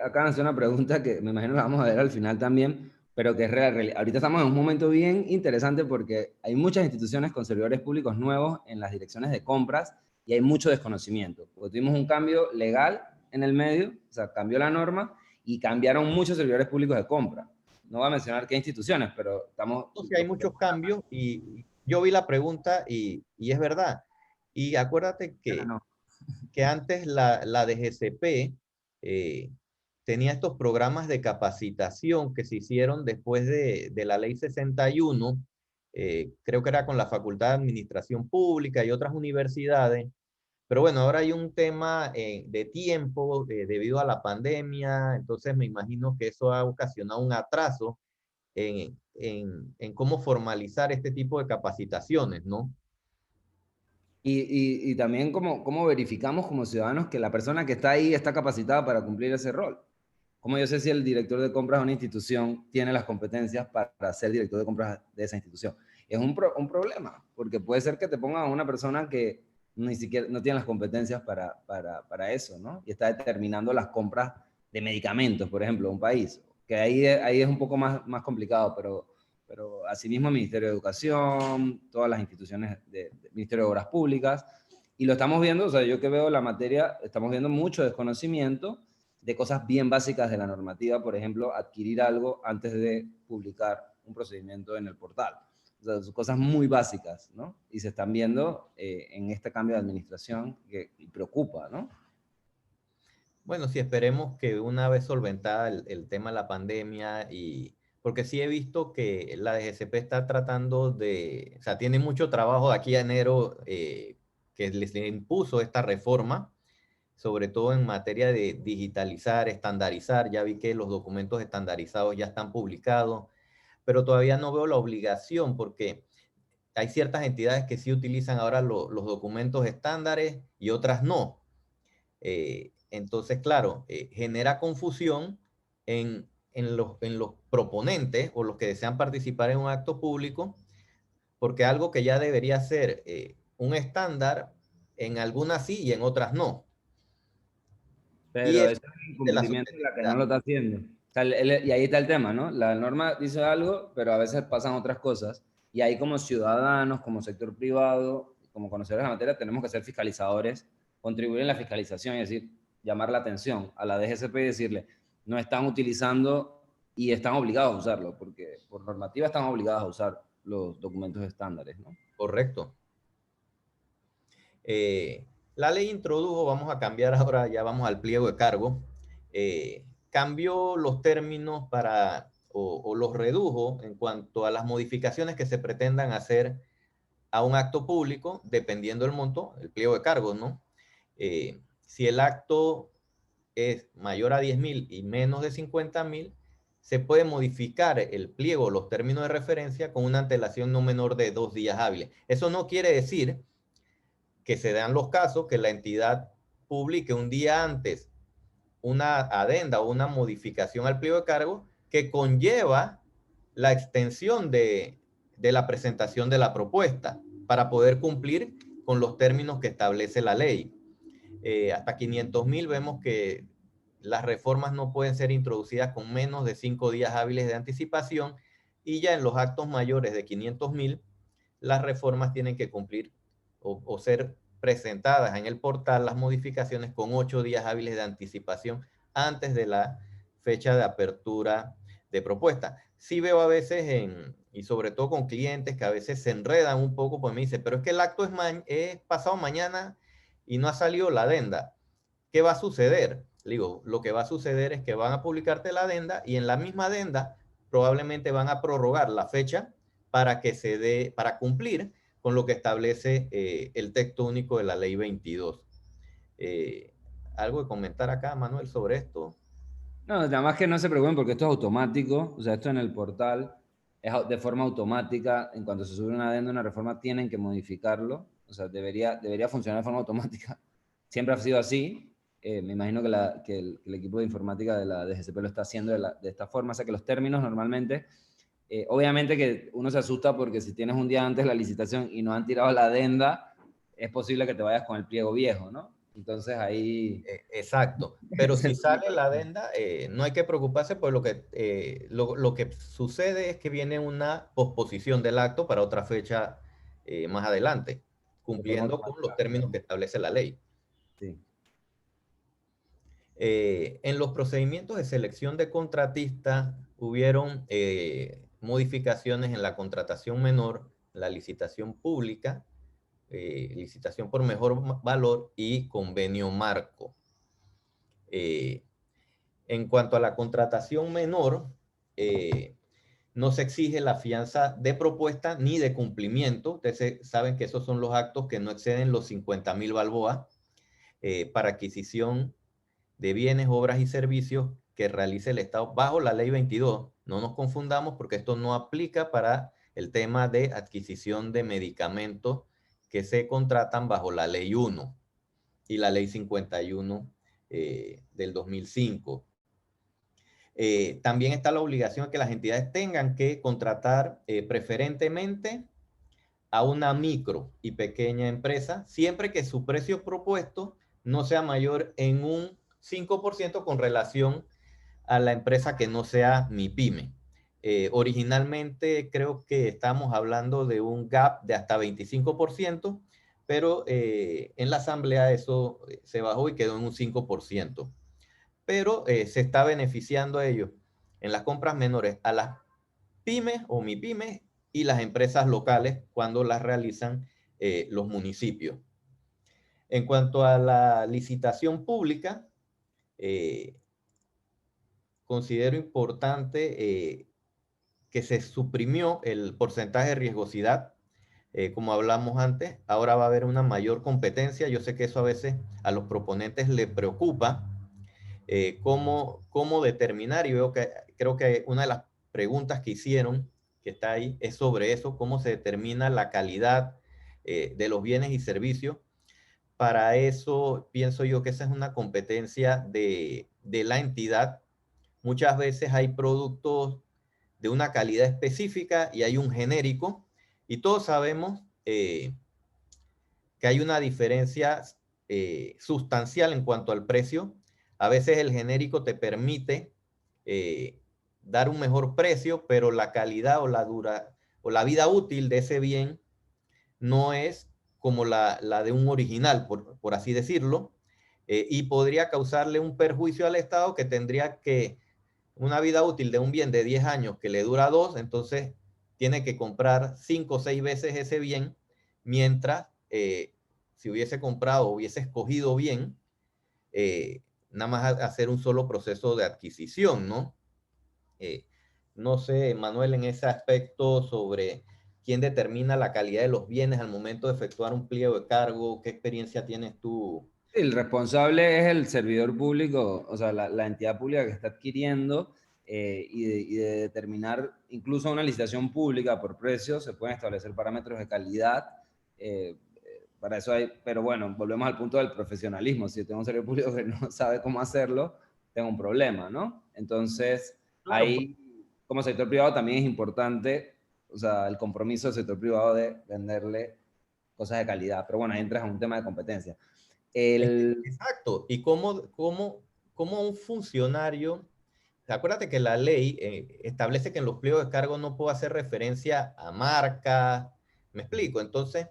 acá me hace una pregunta que me imagino la vamos a ver al final también, pero que es real. Ahorita estamos en un momento bien interesante porque hay muchas instituciones con servidores públicos nuevos en las direcciones de compras y hay mucho desconocimiento. Porque tuvimos un cambio legal en el medio, o sea, cambió la norma y cambiaron muchos servidores públicos de compra. No voy a mencionar qué instituciones, pero estamos... hay muchos cambios y yo vi la pregunta y es verdad. Y acuérdate No. que antes la DGCP eh, tenía estos programas de capacitación que se hicieron después de la ley 61, creo que era con la Facultad de Administración Pública y otras universidades, pero bueno, ahora hay un tema de tiempo debido a la pandemia, entonces me imagino que eso ha ocasionado un atraso en cómo formalizar este tipo de capacitaciones, ¿no? Y también cómo verificamos como ciudadanos que la persona que está ahí está capacitada para cumplir ese rol. ¿Cómo yo sé si el director de compras de una institución tiene las competencias para ser director de compras de esa institución? Es un problema, porque puede ser que te pongan a una persona que ni siquiera no tiene las competencias para eso, ¿no? Y está determinando las compras de medicamentos, por ejemplo, de un país, que ahí es un poco más complicado, pero asimismo el Ministerio de Educación, todas las instituciones del Ministerio de Obras Públicas, y lo estamos viendo, o sea, yo que veo la materia, estamos viendo mucho desconocimiento de cosas bien básicas de la normativa, por ejemplo, adquirir algo antes de publicar un procedimiento en el portal. O sea, son cosas muy básicas, ¿no? Y se están viendo en este cambio de administración que preocupa, ¿no? Bueno, sí, esperemos que una vez solventada el tema de la pandemia y porque sí he visto que la DGCP está tratando o sea, tiene mucho trabajo de aquí a enero que les impuso esta reforma, sobre todo en materia de digitalizar, estandarizar. Ya vi que los documentos estandarizados ya están publicados, pero todavía no veo la obligación porque hay ciertas entidades que sí utilizan ahora los documentos estándares y otras no. Entonces, claro, genera confusión en los proponentes o los que desean participar en un acto público, porque algo que ya debería ser un estándar, en algunas sí y en otras no. Y Pero eso eso es un de la incumplimiento de la que no sostenibilidad. lo está haciendo. O sea, y ahí está el tema, ¿no? La norma dice algo, pero a veces pasan otras cosas. Y ahí como ciudadanos, como sector privado, como conocedores de la materia, tenemos que ser fiscalizadores, contribuir en la fiscalización y decir, llamar la atención a la DGCP y decirle, no están utilizando y están obligados a usarlo, porque por normativa están obligados a usar los documentos estándares, ¿no? Correcto. La ley introdujo, vamos a cambiar ahora, ya vamos al pliego de cargo, cambió los términos o los redujo en cuanto a las modificaciones que se pretendan hacer a un acto público, dependiendo del monto, el pliego de cargos, ¿no? Si el acto es mayor a 10.000 y menos de 50.000, se puede modificar el pliego, los términos de referencia con una antelación no menor de 2 días hábiles. Eso no quiere decir que se dan los casos que la entidad publique un día antes una adenda o una modificación al pliego de cargo que conlleva la extensión de la presentación de la propuesta para poder cumplir con los términos que establece la ley. Hasta 500.000 vemos que las reformas no pueden ser introducidas con menos de 5 días hábiles de anticipación y ya en los actos mayores de 500.000 las reformas tienen que cumplir o ser presentadas en el portal las modificaciones con 8 días hábiles de anticipación antes de la fecha de apertura de propuesta. Sí veo a veces, y sobre todo con clientes que a veces se enredan un poco, pues me dicen, pero es que el acto es pasado mañana y no ha salido la adenda. ¿Qué va a suceder? Le digo, lo que va a suceder es que van a publicarte la adenda y en la misma adenda probablemente van a prorrogar la fecha para que se dé, para cumplir con lo que establece el texto único de la ley 22. ¿Algo de comentar acá, Manuel, sobre esto? No, nada más que no se preocupen porque esto es automático, o sea, esto en el portal es de forma automática, en cuanto se sube una adenda, una reforma, tienen que modificarlo, o sea, debería funcionar de forma automática. Siempre ha sido así, me imagino que el equipo de informática de la DGCP lo está haciendo de esta forma, o sea que los términos normalmente, obviamente que uno se asusta porque si tienes un día antes la licitación y no han tirado la adenda, es posible que te vayas con el pliego viejo, ¿no? Entonces ahí... Exacto, pero si sale la adenda, no hay que preocuparse, pues lo que sucede es que viene una posposición del acto para otra fecha más adelante, De forma cumpliendo con los automática. términos que establece la ley. Sí. En los procedimientos de selección de contratistas hubieron modificaciones en la contratación menor, la licitación pública, licitación por mejor valor y convenio marco. En cuanto a la contratación menor, no se exige la fianza de propuesta ni de cumplimiento. Ustedes saben que esos son los actos que no exceden los 50.000 balboas para adquisición de bienes, obras y servicios que realice el Estado bajo la ley 22. No nos confundamos porque esto no aplica para el tema de adquisición de medicamentos que se contratan bajo la ley 1 y la ley 51 del 2005. También está la obligación de que las entidades tengan que contratar preferentemente a una micro y pequeña empresa, siempre que su precio propuesto no sea mayor en un 5% con relación a la empresa que no sea MIPYME. Originalmente creo que estamos hablando de un gap de hasta 25%, pero en la asamblea eso se bajó y quedó en un 5%. Pero se está beneficiando a ellos en las compras menores a las pymes o MIPYMES y las empresas locales cuando las realizan los municipios. En cuanto a la licitación pública, considero importante que se suprimió el porcentaje de riesgosidad, como hablamos antes. Ahora va a haber una mayor competencia. Yo sé que eso a veces a los proponentes les preocupa, cómo determinar, y creo que una de las preguntas que hicieron, que está ahí, es sobre eso, cómo se determina la calidad de los bienes y servicios. Para eso pienso yo que esa es una competencia de la entidad. Muchas veces hay productos de una calidad específica y hay un genérico, y todos sabemos que hay una diferencia sustancial en cuanto al precio. A veces el genérico te permite dar un mejor precio, pero la calidad o la vida útil de ese bien no es como la de un original, por así decirlo, y podría causarle un perjuicio al Estado que tendría que, una vida útil de un bien de 10 años que le dura 2, entonces tiene que comprar 5 o 6 veces ese bien, mientras si hubiese comprado o hubiese escogido bien, nada más hacer un solo proceso de adquisición, ¿no? No sé, Manuel, en ese aspecto sobre quién determina la calidad de los bienes al momento de efectuar un pliego de cargo, ¿qué experiencia tienes tú? El responsable es el servidor público, o sea, la entidad pública que está adquiriendo y de determinar, incluso una licitación pública por precio, se pueden establecer parámetros de calidad. Para eso hay, pero bueno, volvemos al punto del profesionalismo. Si tengo un servidor público que no sabe cómo hacerlo, tengo un problema, ¿no? Entonces, Claro, pues, ahí, como sector privado, también es importante, o sea, el compromiso del sector privado de venderle cosas de calidad. Pero bueno, ahí entras en un tema de competencia. exacto. ¿Y cómo un funcionario, acuérdate que la ley establece que en los pliegos de cargo no puedo hacer referencia a marca, me explico? Entonces,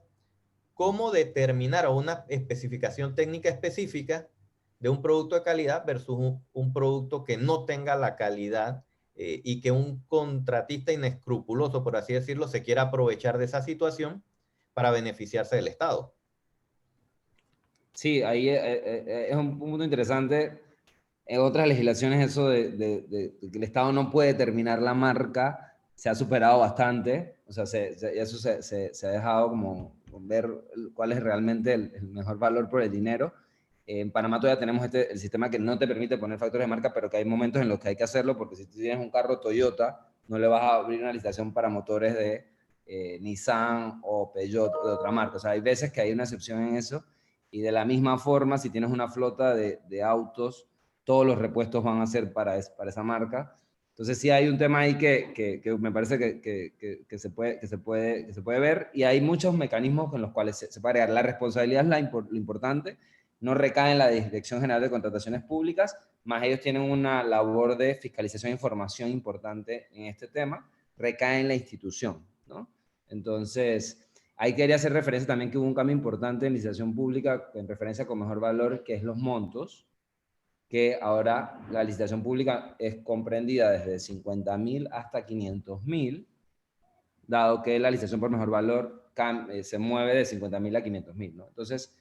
¿cómo determinar una especificación técnica específica de un producto de calidad versus un producto que no tenga la calidad y que un contratista inescrupuloso, por así decirlo, se quiera aprovechar de esa situación para beneficiarse del Estado. Sí, ahí es un punto interesante. En otras legislaciones eso de que el Estado no puede determinar la marca se ha superado bastante. O sea, eso se ha dejado como ver cuál es realmente el mejor valor por el dinero. En Panamá todavía tenemos el sistema que no te permite poner factores de marca, pero que hay momentos en los que hay que hacerlo, porque si tú tienes un carro Toyota, no le vas a abrir una licitación para motores de Nissan o Peugeot o de otra marca. O sea, hay veces que hay una excepción en eso. Y de la misma forma, si tienes una flota de autos, todos los repuestos van a ser para esa marca. Entonces sí hay un tema ahí que me parece que se puede ver, y hay muchos mecanismos con los cuales se puede agregar. La responsabilidad es lo importante, no recae en la Dirección General de Contrataciones Públicas, más ellos tienen una labor de fiscalización e información importante en este tema, recae en la institución, ¿no? Entonces, ahí quería hacer referencia también que hubo un cambio importante en licitación pública en referencia con mejor valor, que es los montos, que ahora la licitación pública es comprendida desde 50.000 hasta 500.000, dado que la licitación por mejor valor se mueve de 50.000 a 500.000, ¿no? Entonces,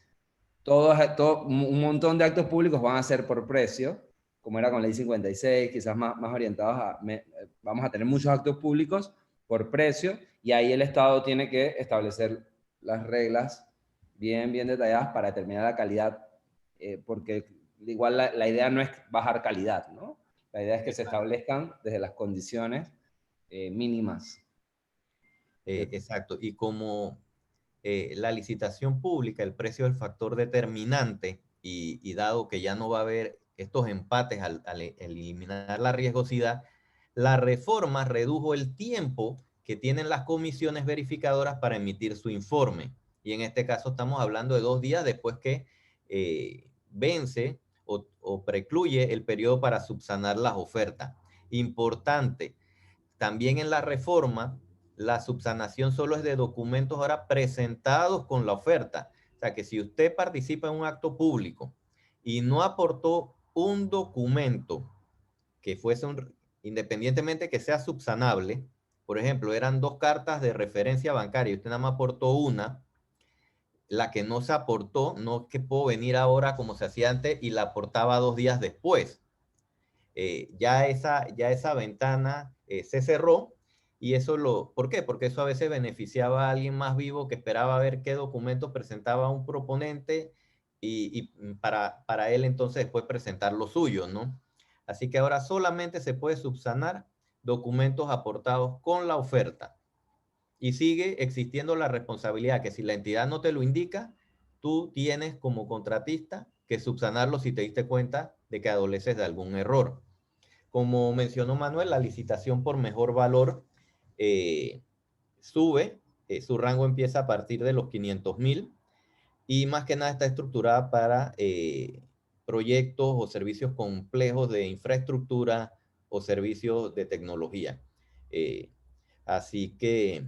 un montón de actos públicos van a ser por precio, como era con la ley 56, quizás más orientados vamos a tener muchos actos públicos por precio, y ahí el Estado tiene que establecer las reglas bien detalladas para determinar la calidad, porque igual la idea no es bajar calidad, ¿no? La idea es que se establezcan desde las condiciones mínimas. Exacto. Y como la licitación pública, el precio es el factor determinante, y dado que ya no va a haber estos empates al eliminar la riesgosidad, la reforma redujo el tiempo que tienen las comisiones verificadoras para emitir su informe. Y en este caso estamos hablando de 2 días después que vence o precluye el periodo para subsanar las ofertas. Importante, también en la reforma, la subsanación solo es de documentos ahora presentados con la oferta. O sea que si usted participa en un acto público y no aportó un documento que fuese independientemente que sea subsanable, por ejemplo, eran 2 cartas de referencia bancaria y usted nada más aportó una, la que no se aportó, no es que puedo venir ahora como se hacía antes y la aportaba 2 días después. Ya esa ventana se cerró, y eso ¿por qué? Porque eso a veces beneficiaba a alguien más vivo que esperaba ver qué documento presentaba un proponente y para él entonces después presentar lo suyo, ¿no? Así que ahora solamente se puede subsanar documentos aportados con la oferta, y sigue existiendo la responsabilidad que si la entidad no te lo indica, tú tienes como contratista que subsanarlo si te diste cuenta de que adoleces de algún error. Como mencionó Manuel, la licitación por mejor valor sube, su rango empieza a partir de los 500.000, y más que nada está estructurada para proyectos o servicios complejos de infraestructura o servicios de tecnología. Así que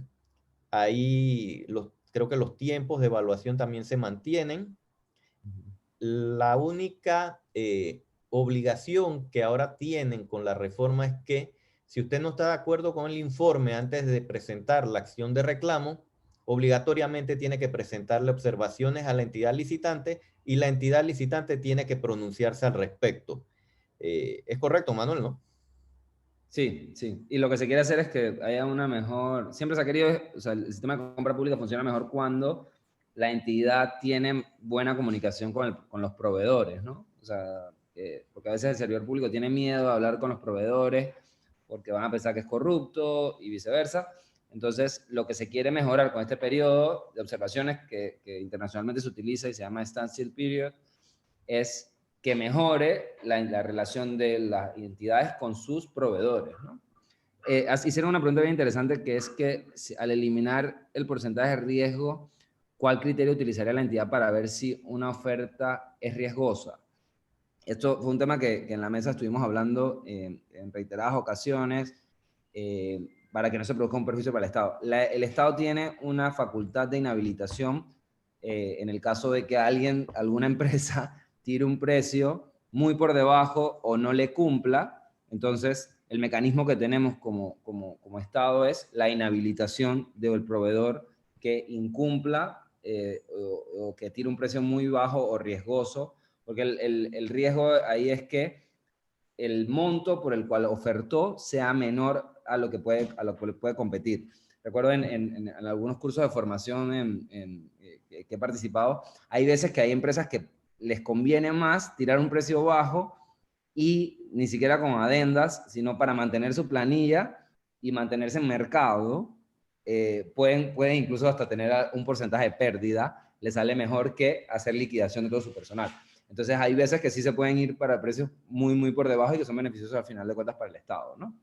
ahí creo que los tiempos de evaluación también se mantienen. La única obligación que ahora tienen con la reforma es que si usted no está de acuerdo con el informe antes de presentar la acción de reclamo, obligatoriamente tiene que presentarle observaciones a la entidad licitante, y la entidad licitante tiene que pronunciarse al respecto. ¿Es correcto, Manuel, no? Sí, sí. Y lo que se quiere hacer es que haya una mejor... Siempre se ha querido, o sea, el sistema de compra pública funciona mejor cuando la entidad tiene buena comunicación con los proveedores, ¿no? O sea, porque a veces el servidor público tiene miedo de hablar con los proveedores porque van a pensar que es corrupto y viceversa. Entonces, lo que se quiere mejorar con este periodo de observaciones que internacionalmente se utiliza y se llama standstill period, es que mejore la relación de las entidades con sus proveedores, ¿no? Hicieron una pregunta bien interesante, que es que al eliminar el porcentaje de riesgo, ¿cuál criterio utilizaría la entidad para ver si una oferta es riesgosa? Esto fue un tema que en la mesa estuvimos hablando en reiteradas ocasiones, para que no se produzca un perjuicio para el Estado. El Estado tiene una facultad de inhabilitación en el caso de que alguna empresa tire un precio muy por debajo o no le cumpla, entonces el mecanismo que tenemos como Estado es la inhabilitación del proveedor que incumpla o que tire un precio muy bajo o riesgoso, porque el riesgo ahí es que el monto por el cual ofertó sea menor a lo que puede competir. Recuerdo en algunos cursos de formación que he participado, hay veces que hay empresas que les conviene más tirar un precio bajo y ni siquiera con adendas, sino para mantener su planilla y mantenerse en mercado, pueden incluso hasta tener un porcentaje de pérdida, les sale mejor que hacer liquidación de todo su personal. Entonces hay veces que sí se pueden ir para precios muy, muy por debajo y que son beneficiosos al final de cuentas para el Estado, ¿no?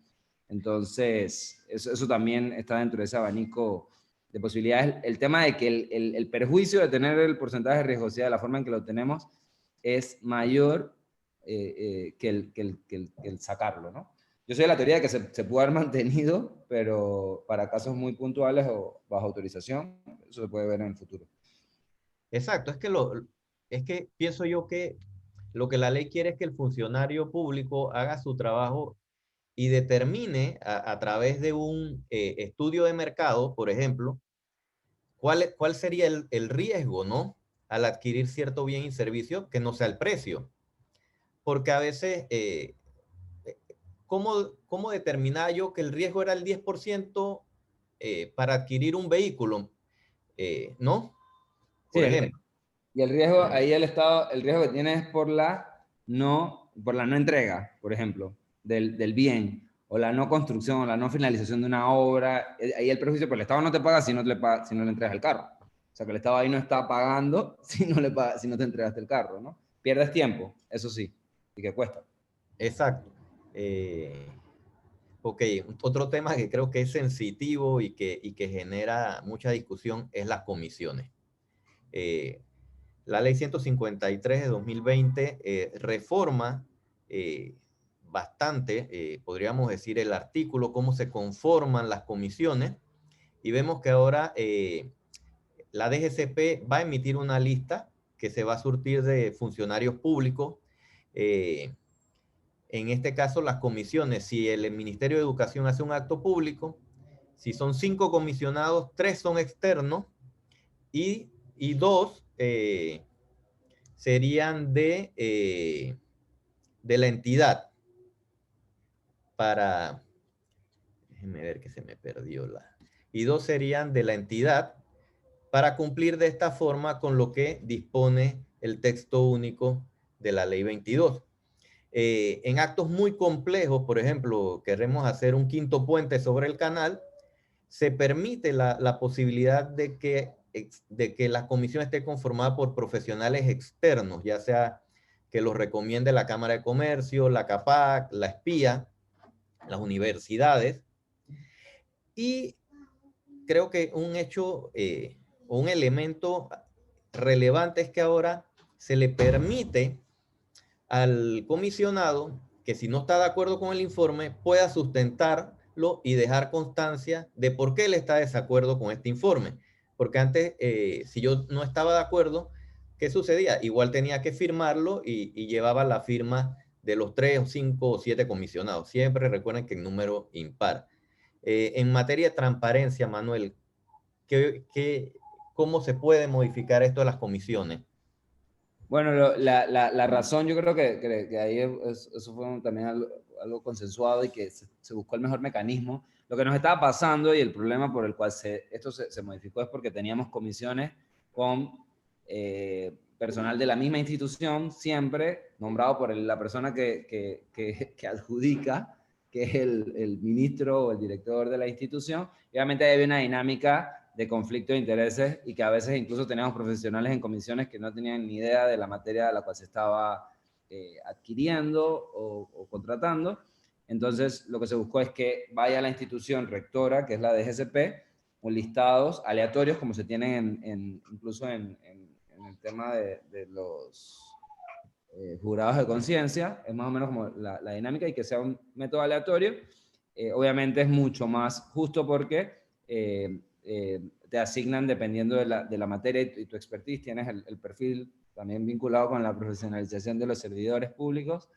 Entonces, eso también está dentro de ese abanico de posibilidades. El tema de que el perjuicio de tener el porcentaje de riesgosidad de la forma en que lo tenemos es mayor que el sacarlo, ¿no? Yo soy de la teoría de que se puede haber mantenido, pero para casos muy puntuales o bajo autorización, eso se puede ver en el futuro. Exacto, es que pienso yo que lo que la ley quiere es que el funcionario público haga su trabajo y determine a través de un estudio de mercado, por ejemplo, cuál sería el riesgo, ¿no? Al adquirir cierto bien y servicio que no sea el precio. Porque a veces, ¿cómo determinaba yo que el riesgo era el 10% para adquirir un vehículo? ¿No? Sí, Por ejemplo. y el riesgo, ahí el Estado, el riesgo que tiene es por la no entrega, por ejemplo, del bien, o la no construcción, o la no finalización de una obra. Ahí el perjuicio, pues el Estado no te paga si no le entregas el carro. O sea, que el Estado ahí no está pagando si no te entregaste el carro, ¿no? Pierdes tiempo, eso sí, y que cuesta. Exacto. Ok, otro tema que creo que es sensitivo y que genera mucha discusión es las comisiones. La ley 153 de 2020 reforma bastante, podríamos decir, el artículo, cómo se conforman las comisiones, y vemos que ahora la DGCP va a emitir una lista que se va a surtir de funcionarios públicos. En este caso, las comisiones, si el Ministerio de Educación hace un acto público, si son 5 comisionados, 3 son externos y 2 serían de la entidad. Déjenme ver que se me perdió y 2 serían de la entidad para cumplir de esta forma con lo que dispone el texto único de la ley 22. En actos muy complejos, por ejemplo, queremos hacer un quinto puente sobre el canal, se permite la posibilidad de que la comisión esté conformada por profesionales externos, ya sea que los recomiende la Cámara de Comercio, la CAPAC, la SPIA, las universidades. Y creo que un hecho o un elemento relevante es que ahora se le permite al comisionado que, si no está de acuerdo con el informe, pueda sustentarlo y dejar constancia de por qué él está de desacuerdo con este informe. Porque antes, si yo no estaba de acuerdo, ¿qué sucedía? Igual tenía que firmarlo y llevaba la firma de los 3 o 5 o 7 comisionados. Siempre recuerden que en número impar. En materia de transparencia, Manuel, ¿cómo se puede modificar esto de las comisiones? Bueno, la razón, yo creo que ahí eso fue también algo consensuado y que se buscó el mejor mecanismo. Lo que nos estaba pasando y el problema por el cual esto se modificó es porque teníamos comisiones con personal de la misma institución, siempre nombrado por la persona que adjudica, que es el ministro o el director de la institución. Y obviamente hay una dinámica de conflicto de intereses y que a veces incluso teníamos profesionales en comisiones que no tenían ni idea de la materia a la cual se estaba adquiriendo o contratando. Entonces, lo que se buscó es que vaya a la institución rectora, que es la DGCP, con listados aleatorios, como se tienen incluso en el tema de los jurados de conciencia, es más o menos como la dinámica, y que sea un método aleatorio. Obviamente es mucho más justo porque te asignan dependiendo de la materia y tu expertise. Tienes el perfil también vinculado con la profesionalización de los servidores públicos.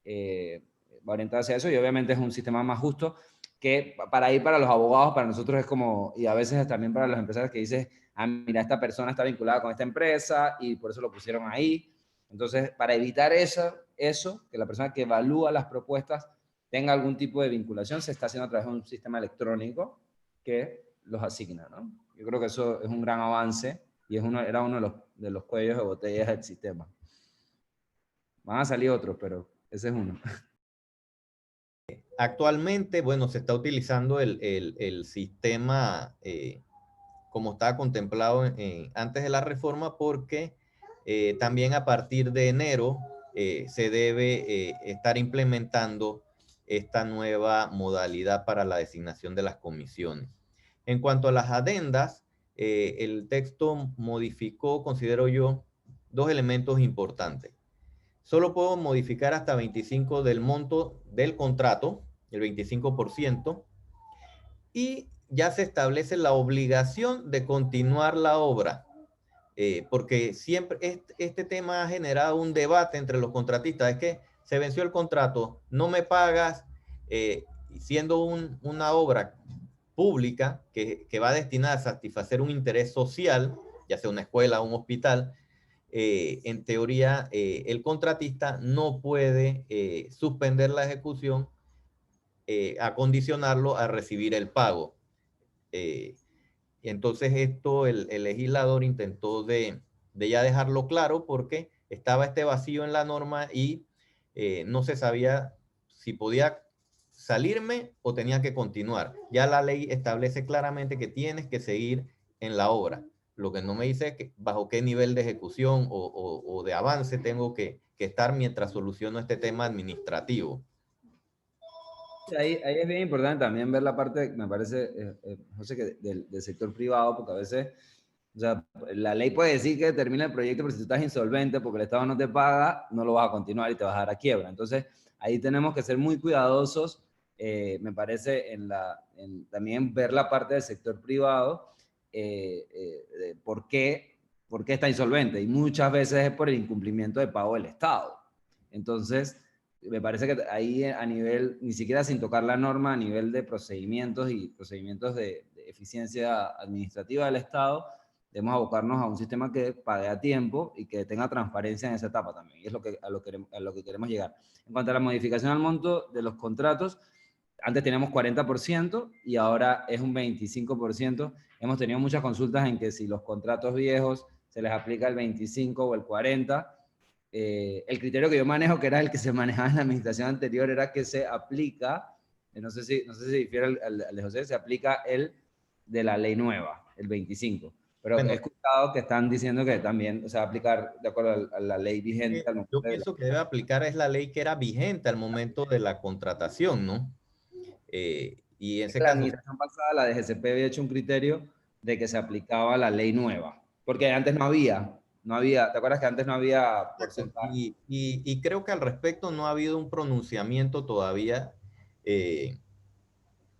Va orientado hacia eso y obviamente es un sistema más justo que para los abogados, para nosotros es como, y a veces también para los empresarios que dices, ah, mira, esta persona está vinculada con esta empresa y por eso lo pusieron ahí. Entonces, para evitar eso, que la persona que evalúa las propuestas tenga algún tipo de vinculación, se está haciendo a través de un sistema electrónico que los asigna, ¿no? Yo creo que eso es un gran avance y era uno de los cuellos de botella del sistema. Van a salir otros, pero ese es uno. Actualmente, bueno, se está utilizando el sistema como estaba contemplado antes de la reforma, porque también a partir de enero se debe estar implementando esta nueva modalidad para la designación de las comisiones. En cuanto a las adendas, el texto modificó, considero yo, dos elementos importantes. Solo puedo modificar hasta 25 del monto del contrato, el 25%, y ya se establece la obligación de continuar la obra, porque siempre este tema ha generado un debate entre los contratistas. Es que se venció el contrato, no me pagas, siendo una obra pública que va destinada a satisfacer un interés social, ya sea una escuela o un hospital. En teoría, el contratista no puede suspender la ejecución, acondicionarlo a recibir el pago. Y entonces esto el legislador intentó de ya dejarlo claro, porque estaba este vacío en la norma y no se sabía si podía salirme o tenía que continuar. Ya la ley establece claramente que tienes que seguir en la obra. Lo que no me dice es que bajo qué nivel de ejecución o de avance tengo que estar mientras soluciono este tema administrativo. Ahí es bien importante también ver la parte, me parece, José, que del sector privado, porque a veces, o sea, la ley puede decir que termina el proyecto, pero si tú estás insolvente porque el Estado no te paga, no lo vas a continuar y te vas a dar a quiebra. Entonces, ahí tenemos que ser muy cuidadosos, me parece, también ver la parte del sector privado, por qué está insolvente. Y muchas veces es por el incumplimiento de pago del Estado. Entonces, me parece que ahí a nivel, ni siquiera sin tocar la norma, a nivel de procedimientos y procedimientos de eficiencia administrativa del Estado, debemos abocarnos a un sistema que pague a tiempo y que tenga transparencia en esa etapa también. Y es a lo que queremos llegar. En cuanto a la modificación al monto de los contratos, antes teníamos 40% y ahora es un 25%. Hemos tenido muchas consultas en que si los contratos viejos se les aplica el 25 o el 40%. El criterio que yo manejo, que era el que se manejaba en la administración anterior, era que se aplica, no sé si difiere al de José, se aplica el de la ley nueva, el 25. Pero bueno, he escuchado que están diciendo que también se va a aplicar de acuerdo a la ley vigente. Yo pienso que debe aplicar es la ley que era vigente al momento de la contratación, ¿no? Y en ese la caso, administración pasada, la de GCP había hecho un criterio de que se aplicaba la ley nueva, porque antes no había, ¿te acuerdas que antes no había porcentaje? Y creo que al respecto no ha habido un pronunciamiento todavía,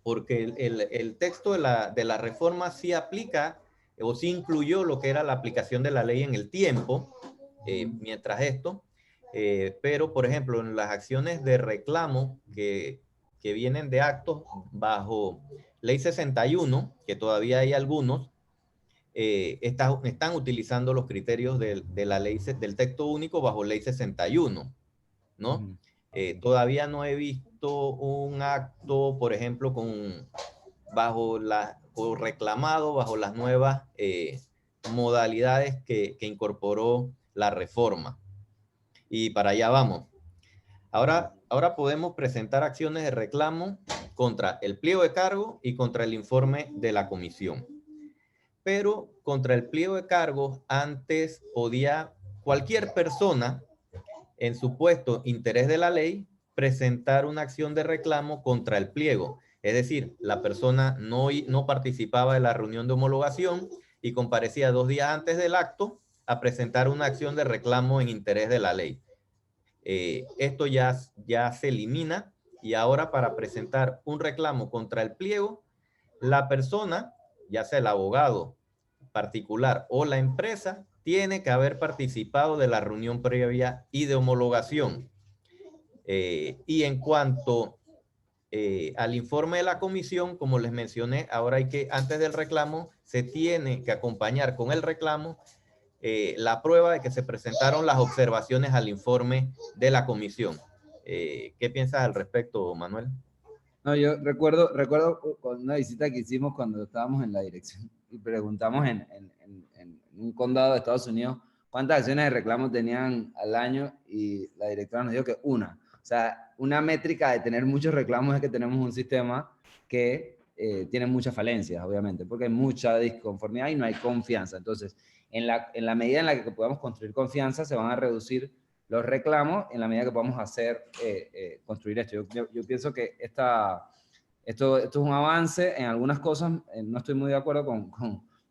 porque el texto de la reforma sí aplica o sí incluyó lo que era la aplicación de la ley en el tiempo, mientras esto, pero por ejemplo en las acciones de reclamo que vienen de actos bajo ley 61, que todavía hay algunos, están utilizando los criterios de la ley, del texto único bajo ley 61, ¿no? Todavía no he visto un acto, por ejemplo, reclamado bajo las nuevas modalidades que incorporó la reforma. Y para allá vamos. Ahora podemos presentar acciones de reclamo contra el pliego de cargo y contra el informe de la comisión. Pero contra el pliego de cargos antes podía cualquier persona en supuesto interés de la ley presentar una acción de reclamo contra el pliego. Es decir, la persona no participaba de la reunión de homologación y comparecía 2 días antes del acto a presentar una acción de reclamo en interés de la ley. Esto ya se elimina y ahora para presentar un reclamo contra el pliego, la persona ya sea el abogado particular o la empresa, tiene que haber participado de la reunión previa y de homologación. Y en cuanto al informe de la comisión, como les mencioné, ahora hay que, antes del reclamo, se tiene que acompañar con el reclamo la prueba de que se presentaron las observaciones al informe de la comisión. ¿Qué piensas al respecto, Manuel? No, yo recuerdo con una visita que hicimos cuando estábamos en la dirección y preguntamos en un condado de Estados Unidos cuántas acciones de reclamo tenían al año y la directora nos dijo que una. O sea, una métrica de tener muchos reclamos es que tenemos un sistema que tiene muchas falencias, obviamente, porque hay mucha disconformidad y no hay confianza. Entonces, en la medida en la que podamos construir confianza, se van a reducir los reclamos en la medida que podamos hacer, construir esto. Yo pienso que esto es un avance en algunas cosas. No estoy muy de acuerdo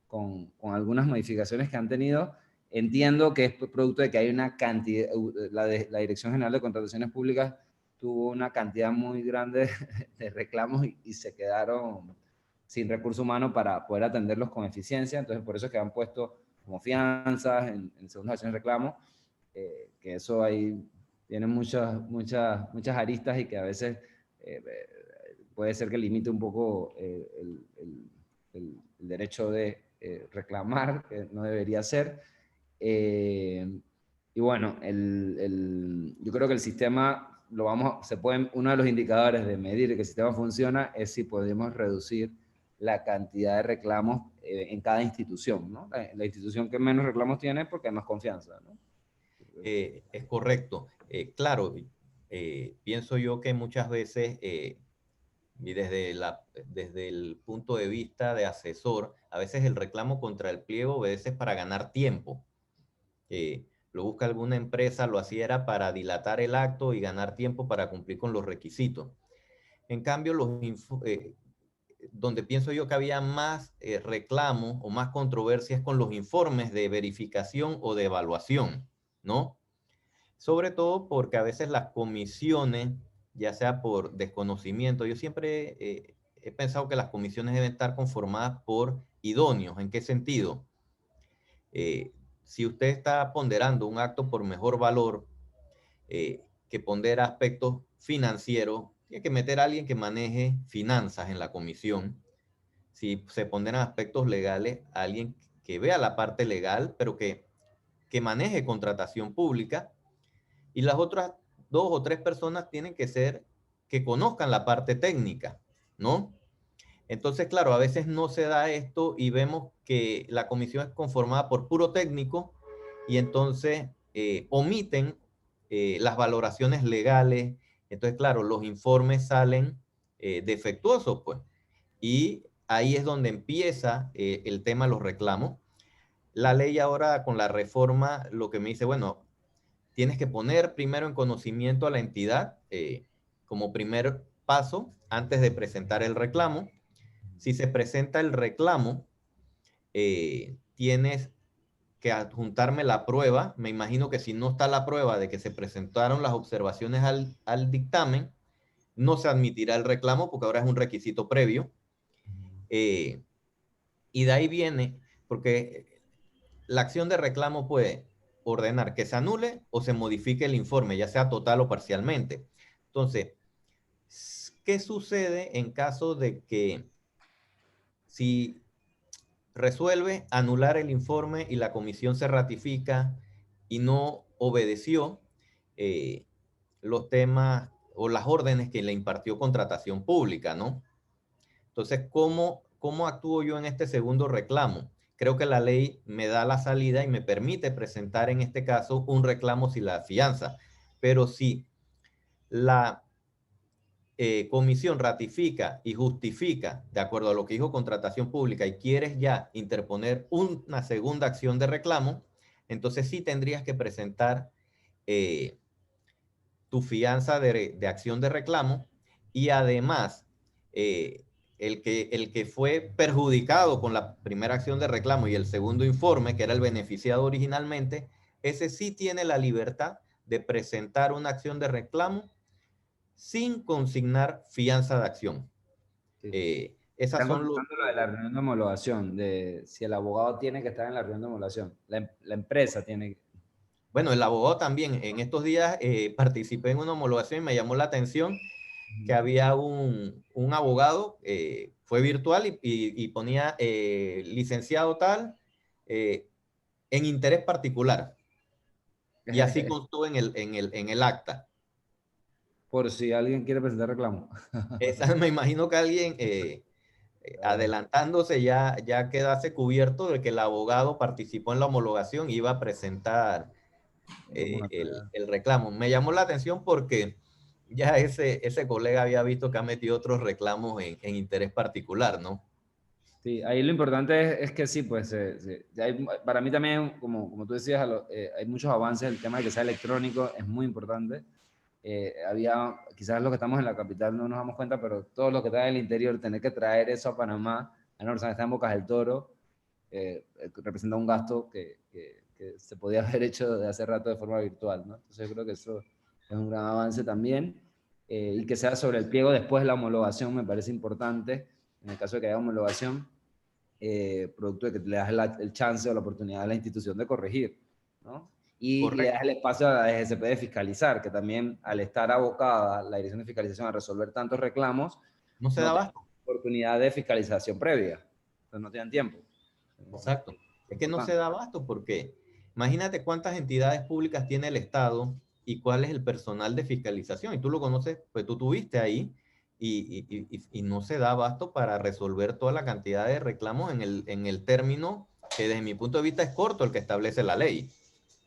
con algunas modificaciones que han tenido. Entiendo que es producto de que hay una cantidad, la Dirección General de Contrataciones Públicas tuvo una cantidad muy grande de reclamos y se quedaron sin recurso humano para poder atenderlos con eficiencia. Entonces, por eso es que han puesto como fianzas en segundas acciones de reclamo. Que eso ahí tiene muchas aristas y que a veces puede ser que limite un poco el derecho de reclamar, que no debería ser. Y bueno, yo creo que el sistema, uno de los indicadores de medir que el sistema funciona es si podemos reducir la cantidad de reclamos en cada institución, ¿no? La institución que menos reclamos tiene porque hay más confianza, ¿no? Es correcto. Claro, pienso yo que muchas veces, y desde el punto de vista de asesor, a veces el reclamo contra el pliego a veces para ganar tiempo. Lo busca alguna empresa, lo hacía era para dilatar el acto y ganar tiempo para cumplir con los requisitos. En cambio, donde pienso yo que había más reclamos o más controversias con los informes de verificación o de evaluación, ¿no? Sobre todo porque a veces las comisiones, ya sea por desconocimiento, yo siempre he pensado que las comisiones deben estar conformadas por idóneos. ¿En qué sentido? Si usted está ponderando un acto por mejor valor, que pondera aspectos financieros, tiene que meter a alguien que maneje finanzas en la comisión. Si se ponderan aspectos legales, a alguien que vea la parte legal, pero que maneje contratación pública. Y las otras 2 o 3 personas tienen que ser que conozcan la parte técnica, ¿no? Entonces, claro, a veces no se da esto y vemos que la comisión es conformada por puro técnico y entonces omiten las valoraciones legales. Entonces, claro, los informes salen defectuosos, pues. Y ahí es donde empieza el tema de los reclamos. La ley ahora con la reforma lo que me dice, bueno, tienes que poner primero en conocimiento a la entidad como primer paso antes de presentar el reclamo. Si se presenta el reclamo, tienes que adjuntarme la prueba. Me imagino que si no está la prueba de que se presentaron las observaciones al dictamen, no se admitirá el reclamo porque ahora es un requisito previo. Y de ahí viene, porque la acción de reclamo puede ordenar que se anule o se modifique el informe, ya sea total o parcialmente. Entonces, ¿qué sucede en caso de que si resuelve anular el informe y la comisión se ratifica y no obedeció los temas o las órdenes que le impartió contratación pública, ¿no? Entonces, ¿cómo actúo yo en este segundo reclamo? Creo que la ley me da la salida y me permite presentar en este caso un reclamo sin la fianza. Pero si la comisión ratifica y justifica, de acuerdo a lo que dijo contratación pública, y quieres ya interponer una segunda acción de reclamo, entonces sí tendrías que presentar tu fianza de acción de reclamo y además el que fue perjudicado con la primera acción de reclamo y el segundo informe, que era el beneficiado originalmente, ese sí tiene la libertad de presentar una acción de reclamo sin consignar fianza de acción. esas Están son los... contestando lo de la reunión de homologación, de si el abogado tiene que estar en la reunión de homologación. La empresa tiene que... Bueno, el abogado también. En estos días participé en una homologación y me llamó la atención que había un abogado, fue virtual y ponía licenciado tal en interés particular. Y así constó en el acta. Por si alguien quiere presentar reclamo. Esa, me imagino que alguien adelantándose ya quedase cubierto de que el abogado participó en la homologación y iba a presentar el reclamo. Me llamó la atención porque ya ese colega había visto que ha metido otros reclamos en interés particular, ¿no? Sí, ahí lo importante es que sí, pues para mí también, como tú decías, hay muchos avances. El tema de que sea electrónico es muy importante. Quizás los que estamos en la capital no nos damos cuenta, pero todos los que están en el interior, tener que traer eso a Panamá, a una persona que está en Bocas del Toro, representa un gasto que se podía haber hecho de hace rato de forma virtual, ¿no? Entonces yo creo que eso es un gran avance también. Y que sea sobre el pliego después de la homologación me parece importante, en el caso de que haya homologación, producto de que le das el chance o la oportunidad a la institución de corregir, ¿no? Y le das el espacio a la DGCP de fiscalizar, que también al estar abocada la Dirección de Fiscalización a resolver tantos reclamos, No se da abasto. Oportunidad de fiscalización previa. Entonces no tienen tiempo. Exacto. Es que no se da abasto porque imagínate cuántas entidades públicas tiene el Estado y cuál es el personal de fiscalización. Y tú lo conoces, pues tú tuviste ahí y no se da abasto para resolver toda la cantidad de reclamos en el término que desde mi punto de vista es corto, el que establece la ley.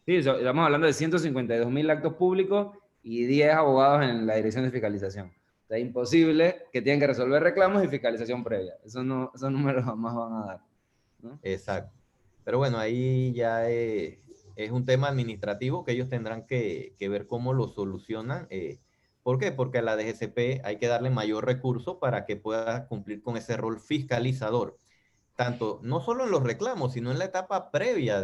Sí, estamos hablando de 152.000 actos públicos y 10 abogados en la Dirección de Fiscalización. O sea, imposible que tienen que resolver reclamos y fiscalización previa. Esos números jamás van a dar, ¿no? Exacto. Pero bueno, ahí ya es un tema administrativo que ellos tendrán que ver cómo lo solucionan. ¿Por qué? Porque a la DGCP hay que darle mayor recurso para que pueda cumplir con ese rol fiscalizador. Tanto, no solo en los reclamos, sino en la etapa previa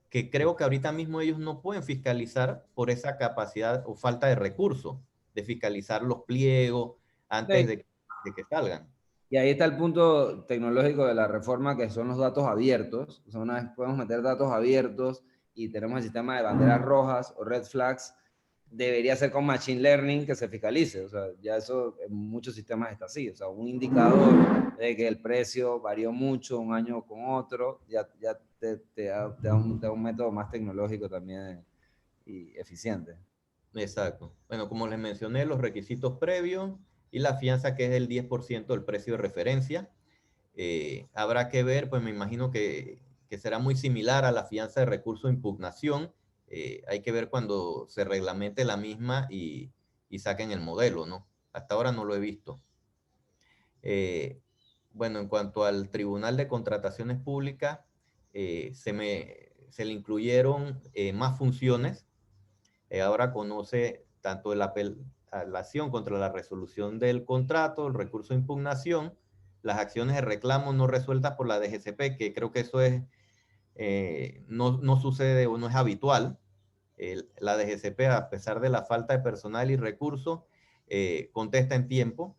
que creo que ahorita mismo ellos no pueden fiscalizar por esa capacidad o falta de recursos de fiscalizar los pliegos antes de que salgan. Y ahí está el punto tecnológico de la reforma, que son los datos abiertos. O sea, una vez podemos meter datos abiertos y tenemos el sistema de banderas rojas o red flags, debería ser con Machine Learning que se fiscalice. O sea, ya eso en muchos sistemas está así. O sea, un indicador de que el precio varió mucho un año con otro, ya te da un método más tecnológico también y eficiente. Exacto. Bueno, como les mencioné, los requisitos previos y la fianza que es del 10% del precio de referencia. Habrá que ver, pues me imagino que será muy similar a la fianza de recurso de impugnación. Hay que ver cuando se reglamente la misma y saquen el modelo, ¿no? Hasta ahora no lo he visto. Bueno, en cuanto al Tribunal de Contrataciones Públicas, se le incluyeron más funciones. Ahora conoce tanto la apelación contra la resolución del contrato, el recurso de impugnación, las acciones de reclamo no resueltas por la DGCP, que creo que eso es, no sucede o no es habitual. La DGCP, a pesar de la falta de personal y recursos, contesta en tiempo.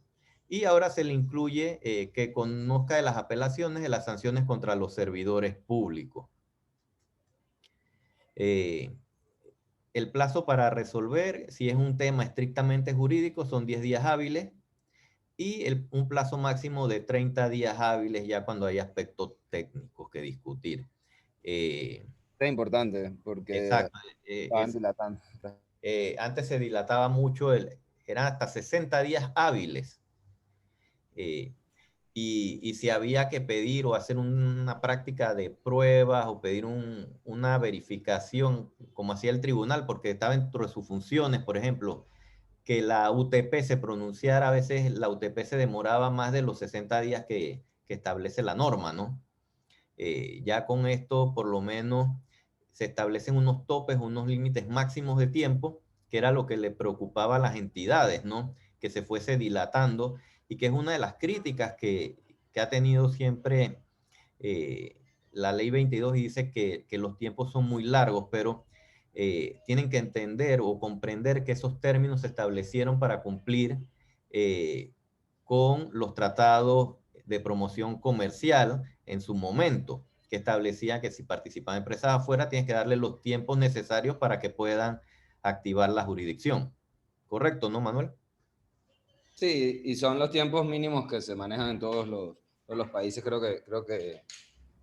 Y ahora se le incluye que conozca de las apelaciones de las sanciones contra los servidores públicos. El plazo para resolver, si es un tema estrictamente jurídico, son 10 días hábiles y un plazo máximo de 30 días hábiles ya cuando hay aspectos técnicos que discutir. Es importante porque Exacto. estaban dilatando. Antes se dilataba mucho, eran hasta 60 días hábiles. Y si había que pedir o hacer una práctica de pruebas o pedir una verificación, como hacía el tribunal, porque estaba dentro de sus funciones, por ejemplo, que la UTP se pronunciara, a veces la UTP se demoraba más de los 60 días que establece la norma, ¿no? Ya con esto, por lo menos, se establecen unos topes, unos límites máximos de tiempo, que era lo que le preocupaba a las entidades, ¿no? Que se fuese dilatando y que es una de las críticas que ha tenido siempre la ley 22 y dice que los tiempos son muy largos, pero tienen que entender o comprender que esos términos se establecieron para cumplir con los tratados de promoción comercial en su momento, que establecía que si participan empresas afuera, tienes que darle los tiempos necesarios para que puedan activar la jurisdicción. ¿Correcto, no, Manuel? Sí, y son los tiempos mínimos que se manejan en todos los países. Creo que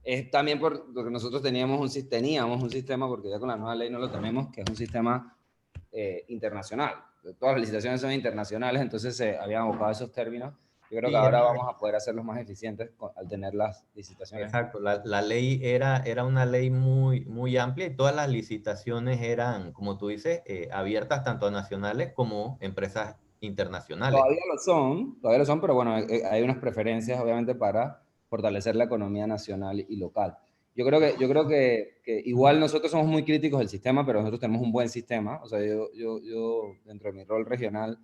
es también por lo que nosotros teníamos un sistema, porque ya con la nueva ley no lo tenemos, que es un sistema internacional. Todas las licitaciones son internacionales, entonces se habían abocado esos términos. Yo creo que Sí, ahora vamos a poder hacerlos más eficientes al tener las licitaciones. exacto. La ley era una ley muy, muy amplia y todas las licitaciones eran, como tú dices, abiertas tanto a nacionales como empresas internacionales. Todavía lo son, pero bueno, hay unas preferencias obviamente para fortalecer la economía nacional y local. Yo creo que igual nosotros somos muy críticos del sistema, pero nosotros tenemos un buen sistema. O sea, yo dentro de mi rol regional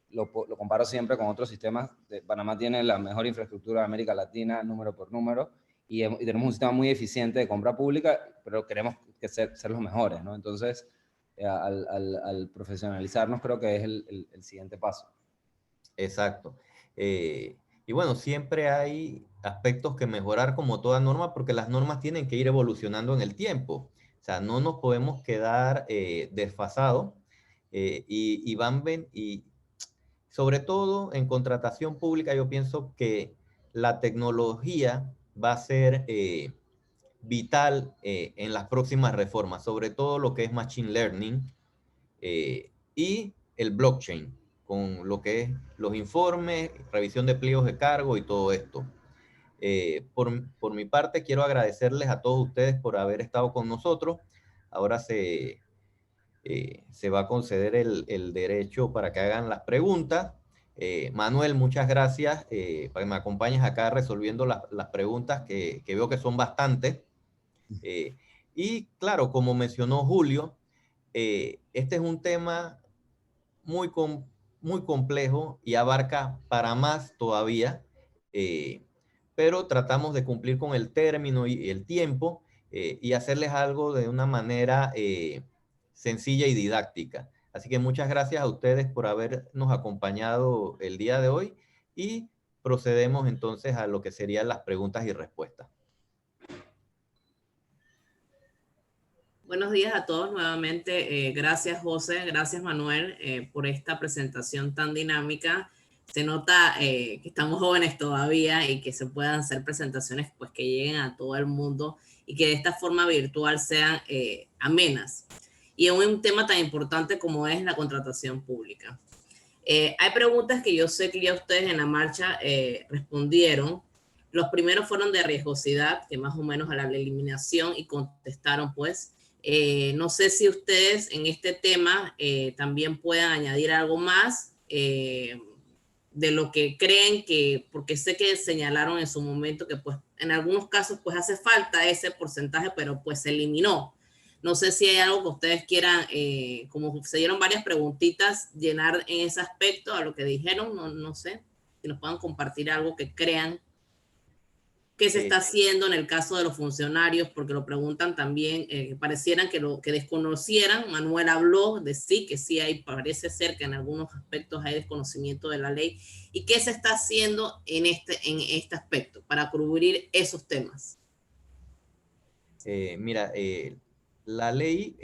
lo comparo siempre con otros sistemas. Panamá tiene la mejor infraestructura de América Latina, número por número, y tenemos un sistema muy eficiente de compra pública, pero queremos ser los mejores, ¿no? Entonces, al profesionalizarnos creo que es el siguiente paso. Exacto. Y bueno, siempre hay aspectos que mejorar como toda norma, porque las normas tienen que ir evolucionando en el tiempo. O sea, no nos podemos quedar desfasados y sobre todo en contratación pública, yo pienso que la tecnología va a ser vital en las próximas reformas, sobre todo lo que es Machine Learning y el blockchain, con lo que es los informes, revisión de pliegos de cargo y todo esto. Por mi parte, quiero agradecerles a todos ustedes por haber estado con nosotros. Ahora se va a conceder el derecho para que hagan las preguntas. Manuel, muchas gracias para que me acompañes acá resolviendo las preguntas que veo que son bastantes. Y claro, como mencionó Julio, este es un tema muy, muy complejo y abarca para más todavía, pero tratamos de cumplir con el término y el tiempo y hacerles algo de una manera sencilla y didáctica. Así que muchas gracias a ustedes por habernos acompañado el día de hoy y procedemos entonces a lo que serían las preguntas y respuestas. Buenos días a todos nuevamente. Gracias, José. Gracias, Manuel, por esta presentación tan dinámica. Se nota que estamos jóvenes todavía y que se puedan hacer presentaciones pues, que lleguen a todo el mundo y que de esta forma virtual sean amenas. Y en un tema tan importante como es la contratación pública. Hay preguntas que yo sé que ya ustedes en la marcha respondieron. Los primeros fueron de riesgosidad, que más o menos a la eliminación, y contestaron pues. No sé si ustedes en este tema también puedan añadir algo más de lo que creen que, porque sé que señalaron en su momento que pues en algunos casos pues hace falta ese porcentaje, pero pues se eliminó. No sé si hay algo que ustedes quieran, como se dieron varias preguntitas, llenar en ese aspecto a lo que dijeron, no sé, si nos puedan compartir algo que crean que se está haciendo en el caso de los funcionarios, porque lo preguntan también, parecieran que desconocieran. Manuel habló de sí, que sí hay, parece ser que en algunos aspectos hay desconocimiento de la ley. ¿Y qué se está haciendo en este aspecto para cubrir esos temas? Mira, la ley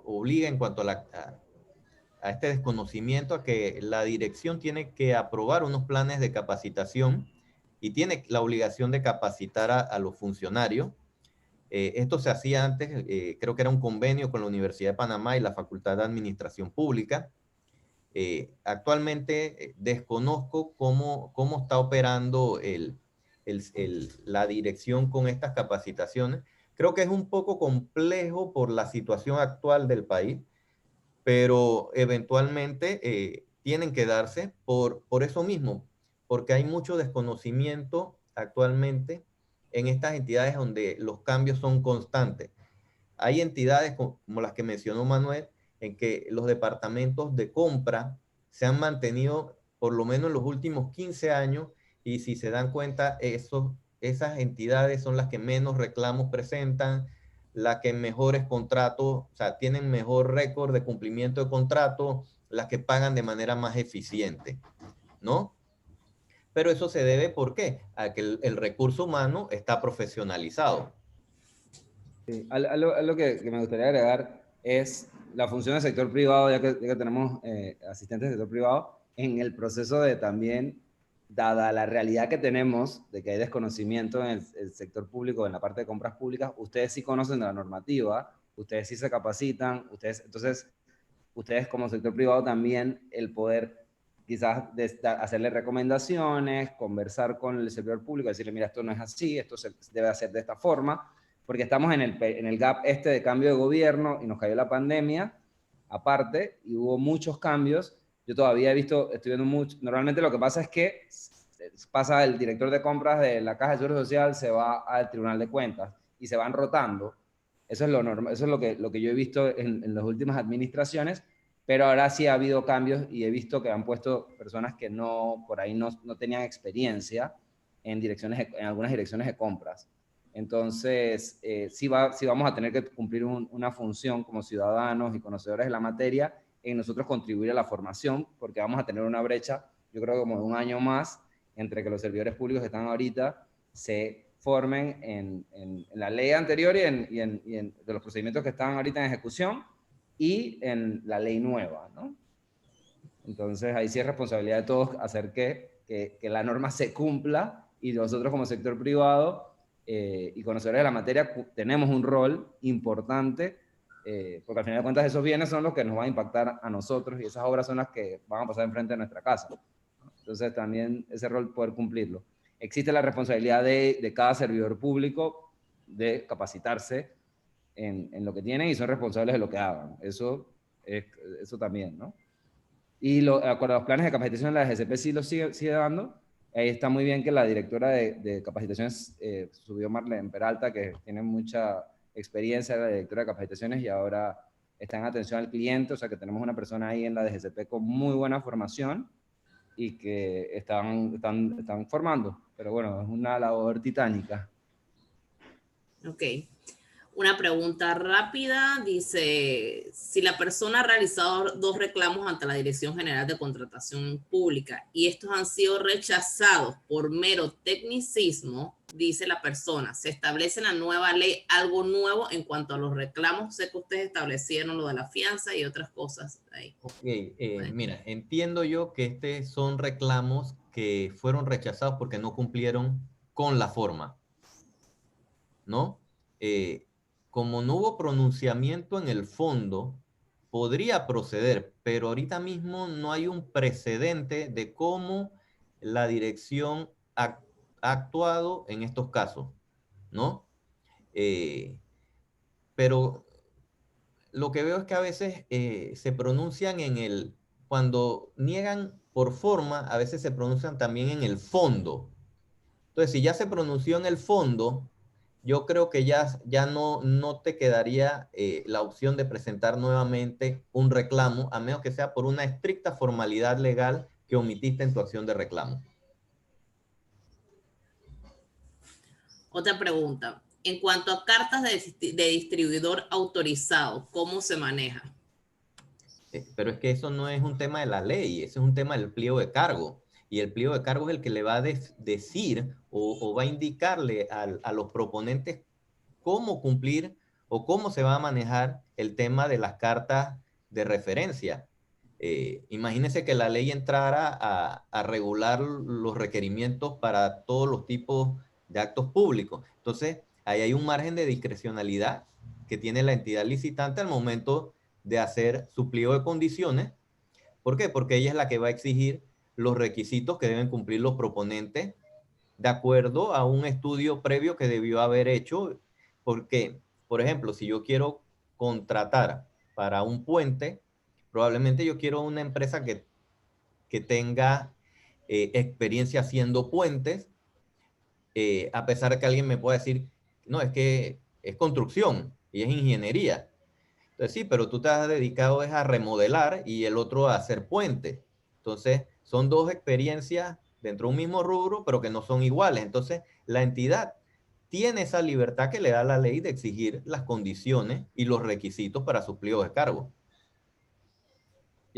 obliga en cuanto a este desconocimiento a que la dirección tiene que aprobar unos planes de capacitación y tiene la obligación de capacitar a los funcionarios. Esto se hacía antes, creo que era un convenio con la Universidad de Panamá y la Facultad de Administración Pública. Actualmente desconozco cómo está operando la dirección con estas capacitaciones. Creo que es un poco complejo por la situación actual del país, pero eventualmente tienen que darse por eso mismo, porque hay mucho desconocimiento actualmente en estas entidades donde los cambios son constantes. Hay entidades como las que mencionó Manuel, en que los departamentos de compra se han mantenido por lo menos en los últimos 15 años y si se dan cuenta, esas entidades son las que menos reclamos presentan, las que mejores contratos, o sea, tienen mejor récord de cumplimiento de contrato, las que pagan de manera más eficiente, ¿no? Pero eso se debe, ¿por qué? A que el recurso humano está profesionalizado. Sí. Algo que me gustaría agregar es la función del sector privado, ya que tenemos asistentes del sector privado, en el proceso de también, dada la realidad que tenemos de que hay desconocimiento en el sector público, en la parte de compras públicas, ustedes sí conocen de la normativa, ustedes sí se capacitan, entonces, ustedes como sector privado también el poder quizás hacerle recomendaciones, conversar con el servidor público, decirle, mira, esto no es así, esto se debe hacer de esta forma, porque estamos en el gap este de cambio de gobierno y nos cayó la pandemia, aparte, y hubo muchos cambios. Yo todavía estoy viendo mucho. Normalmente lo que pasa es que pasa el director de compras de la Caja de Seguro Social, se va al Tribunal de Cuentas y se van rotando. Eso es lo normal, eso es lo que yo he visto en las últimas administraciones, pero ahora sí ha habido cambios y he visto que han puesto personas que por ahí no tenían experiencia en algunas direcciones de compras. Entonces, sí vamos a tener que cumplir una función como ciudadanos y conocedores de la materia en nosotros contribuir a la formación, porque vamos a tener una brecha, yo creo que como de un año más, entre que los servidores públicos que están ahorita se formen en la ley anterior y de los procedimientos que están ahorita en ejecución y en la ley nueva, ¿no? Entonces, ahí sí es responsabilidad de todos hacer que la norma se cumpla y nosotros como sector privado y conocedores de la materia tenemos un rol importante porque al final de cuentas esos bienes son los que nos van a impactar a nosotros y esas obras son las que van a pasar enfrente de nuestra casa. Entonces también ese rol poder cumplirlo. Existe la responsabilidad de cada servidor público de capacitarse en lo que tienen y son responsables de lo que hagan. Eso también, ¿no? Y con los planes de capacitación la GCP sí los sigue dando. Ahí está muy bien que la directora de capacitaciones subió Marlene Peralta, que tiene mucha experiencia, la directora de capacitaciones, y ahora está en atención al cliente, o sea que tenemos una persona ahí en la DGCP con muy buena formación y que están formando. Pero bueno, es una labor titánica. Ok. Una pregunta rápida, dice, si la persona ha realizado 2 reclamos ante la Dirección General de Contratación Pública y estos han sido rechazados por mero tecnicismo, dice la persona, ¿se establece en la nueva ley algo nuevo en cuanto a los reclamos? Sé que ustedes establecieron lo de la fianza y otras cosas ahí. Ok, mira, entiendo yo que son reclamos que fueron rechazados porque no cumplieron con la forma, ¿no? Como no hubo pronunciamiento en el fondo, podría proceder, pero ahorita mismo no hay un precedente de cómo la dirección ha actuado en estos casos, ¿no? Pero lo que veo es que a veces se pronuncian cuando niegan por forma, a veces se pronuncian también en el fondo. Entonces, si ya se pronunció en el fondo, yo creo que ya no te quedaría la opción de presentar nuevamente un reclamo, a menos que sea por una estricta formalidad legal que omitiste en tu acción de reclamo. Otra pregunta. En cuanto a cartas de distribuidor autorizado, ¿cómo se maneja? Pero es que eso no es un tema de la ley, eso es un tema del pliego de cargo. Y el pliego de cargo es el que le va a decir o va a indicarle a los proponentes cómo cumplir o cómo se va a manejar el tema de las cartas de referencia. Imagínense que la ley entrara a regular los requerimientos para todos los tipos de actos públicos. Entonces, ahí hay un margen de discrecionalidad que tiene la entidad licitante al momento de hacer su pliego de condiciones. ¿Por qué? Porque ella es la que va a exigir los requisitos que deben cumplir los proponentes de acuerdo a un estudio previo que debió haber hecho. Porque, por ejemplo, si yo quiero contratar para un puente, probablemente yo quiero una empresa que tenga experiencia haciendo puentes, a pesar de que alguien me pueda decir, no, es que es construcción y es ingeniería. Entonces sí, pero tú te has dedicado es a remodelar y el otro a hacer puentes. Entonces son dos experiencias dentro de un mismo rubro, pero que no son iguales. Entonces la entidad tiene esa libertad que le da la ley de exigir las condiciones y los requisitos para sus pliegos de cargo.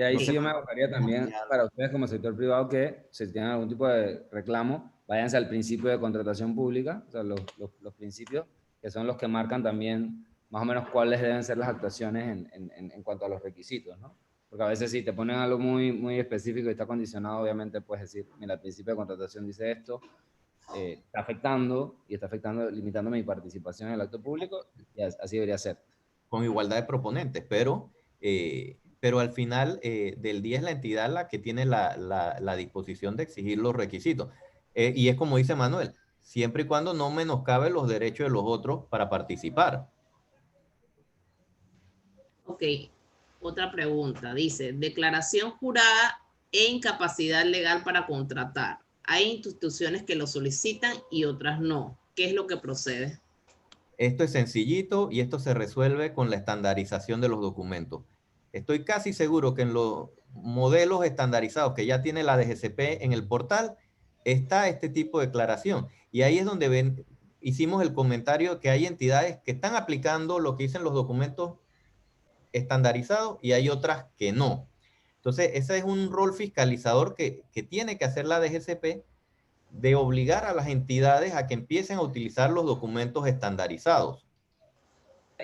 Y ahí No sí sé yo me cuánto abocaría también estamos para ustedes como sector privado que si tienen algún tipo de reclamo, váyanse al principio de contratación pública, o sea, los principios que son los que marcan también más o menos cuáles deben ser las actuaciones en cuanto a los requisitos, ¿no? Porque a veces si te ponen algo muy, muy específico y está condicionado, obviamente puedes decir, mira, el principio de contratación dice esto, está afectando, limitando mi participación en el acto público, y así debería ser. con igualdad de proponentes, pero al final del día es la entidad la que tiene la disposición de exigir los requisitos. Y es como dice Manuel, siempre y cuando no menoscabe los derechos de los otros para participar. Ok, otra pregunta. Dice, declaración jurada e incapacidad legal para contratar. Hay instituciones que lo solicitan y otras no. ¿Qué es lo que procede? Esto es sencillito y esto se resuelve con la estandarización de los documentos. Estoy casi seguro que en los modelos estandarizados que ya tiene la DGCP en el portal está este tipo de declaración. Y ahí es donde hicimos el comentario que hay entidades que están aplicando lo que dicen los documentos estandarizados y hay otras que no. Entonces, ese es un rol fiscalizador que tiene que hacer la DGCP de obligar a las entidades a que empiecen a utilizar los documentos estandarizados.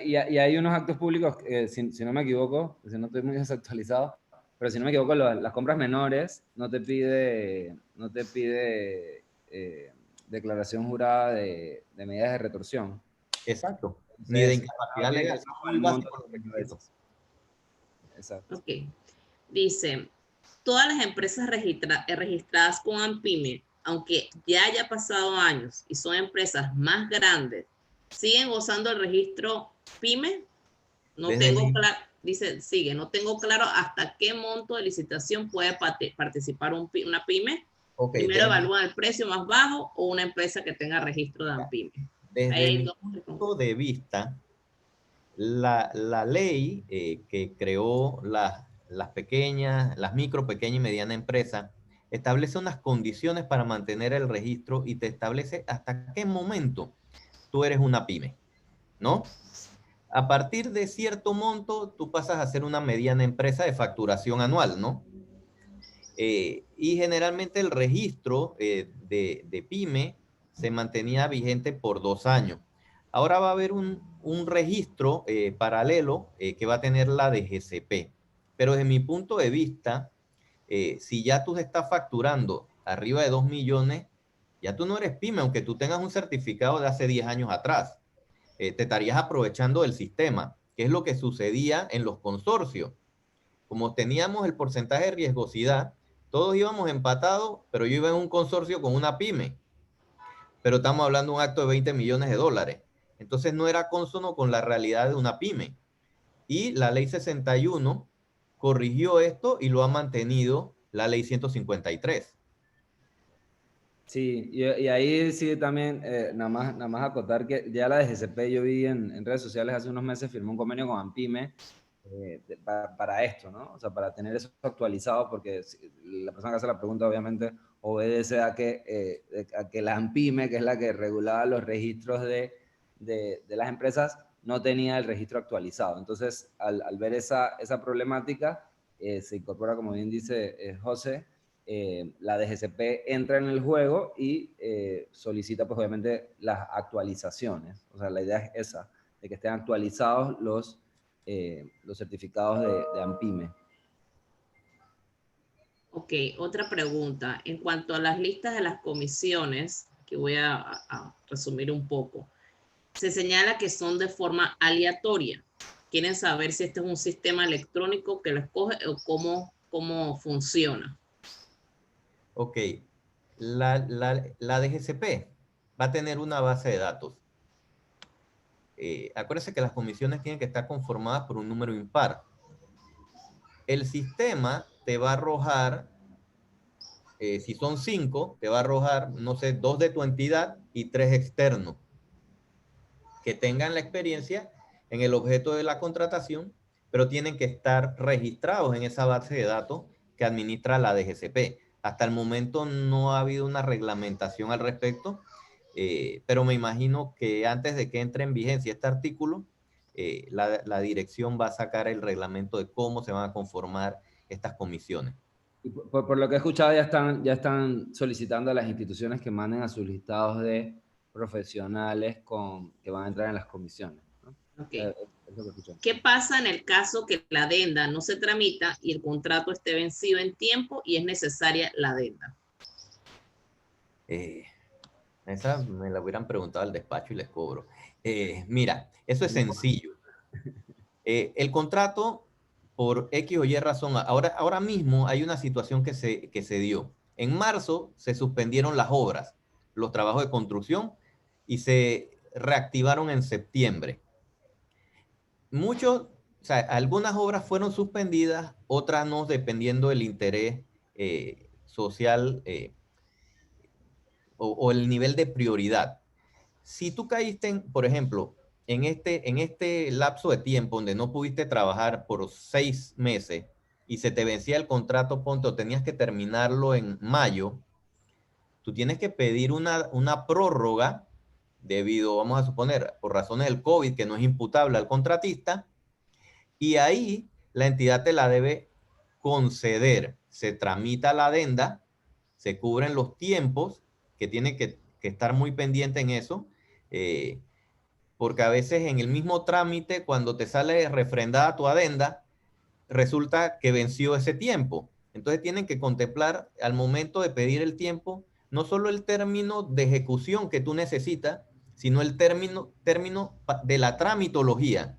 Y hay unos actos públicos, si no me equivoco, si no estoy muy desactualizado, pero si no me equivoco, las compras menores no te pide declaración jurada de medidas de retorsión. Exacto. Ni de Entonces, incapacidad viene legal. eso con Muy el monto básico los de requisitos. veces. Exacto. Ok. Dice, todas las empresas registradas con ANPYME, aunque ya haya pasado años y son empresas más grandes, siguen gozando el registro PYME. No Desde tengo mi- claro, dice, sigue, no tengo claro hasta qué monto de licitación puede participar una PYME. Ok, Primero evalúan el precio más bajo o una empresa que tenga registro de ANPYME. desde Hay mi dos. punto de vista, la ley que creó las pequeñas, las micro, pequeña y mediana empresas, establece unas condiciones para mantener el registro y te establece hasta qué momento tú eres una pyme, ¿no? A partir de cierto monto, tú pasas a ser una mediana empresa de facturación anual, ¿no? Y generalmente el registro de pyme se mantenía vigente por 2 años. Ahora va a haber un registro paralelo que va a tener la DGCP. Pero desde mi punto de vista, si ya tú estás facturando arriba de 2 millones, ya tú no eres pyme, aunque tú tengas un certificado de hace 10 años atrás. Te estarías aprovechando del sistema, que es lo que sucedía en los consorcios. Como teníamos el porcentaje de riesgosidad, todos íbamos empatados, pero yo iba en un consorcio con una pyme. Pero estamos hablando de un acto de 20 millones de dólares. Entonces no era cónsono con la realidad de una pyme. Y la ley 61 corrigió esto y lo ha mantenido la ley 153. Sí, y ahí sí también, nada más acotar que ya la DGCP yo vi en redes sociales hace unos meses firmó un convenio con ANPYME para esto, ¿no? O sea, para tener eso actualizado, porque la persona que hace la pregunta obviamente obedece a que la ANPYME, que es la que regulaba los registros de las empresas, no tenía el registro actualizado. Entonces, al ver esa problemática, se incorpora, como bien dice José, la DGCP entra en el juego y solicita, pues obviamente, las actualizaciones. O sea, la idea es esa, de que estén actualizados los certificados de ANPYME. Ok, otra pregunta. En cuanto a las listas de las comisiones, que voy a resumir un poco, se señala que son de forma aleatoria. Quieren saber si este es un sistema electrónico que lo escoge o cómo funciona. Ok, la DGCP va a tener una base de datos. Acuérdense que las comisiones tienen que estar conformadas por un número impar. El sistema te va a arrojar, si son 5, te va a arrojar, no sé, 2 de tu entidad y 3 externos que tengan la experiencia en el objeto de la contratación, pero tienen que estar registrados en esa base de datos que administra la DGCP. Hasta el momento no ha habido una reglamentación al respecto, pero me imagino que antes de que entre en vigencia este artículo, la dirección va a sacar el reglamento de cómo se van a conformar estas comisiones. Y por lo que he escuchado, ya están solicitando a las instituciones que manden a sus listados de profesionales que van a entrar en las comisiones, ¿no? Ok. Es lo que he escuchado. ¿Qué pasa en el caso que la adenda no se tramita y el contrato esté vencido en tiempo y es necesaria la adenda? Esa me la hubieran preguntado al despacho y les cobro. Mira, eso es sencillo. El contrato, por X o Y razón, ahora mismo hay una situación que se dio. En marzo se suspendieron las obras, los trabajos de construcción, y se reactivaron en septiembre. O sea, algunas obras fueron suspendidas, otras no, dependiendo del interés social o el nivel de prioridad. Si tú caíste, por ejemplo, en este lapso de tiempo donde no pudiste trabajar por 6 meses y se te vencía el contrato, ponte, o tenías que terminarlo en mayo, tú tienes que pedir una prórroga debido, vamos a suponer, por razones del COVID, que no es imputable al contratista, y ahí la entidad te la debe conceder. Se tramita la adenda, se cubren los tiempos, que tiene que estar muy pendiente en eso, porque a veces en el mismo trámite, cuando te sale refrendada tu adenda, resulta que venció ese tiempo. Entonces tienen que contemplar al momento de pedir el tiempo, no solo el término de ejecución que tú necesitas, sino el término de la tramitología.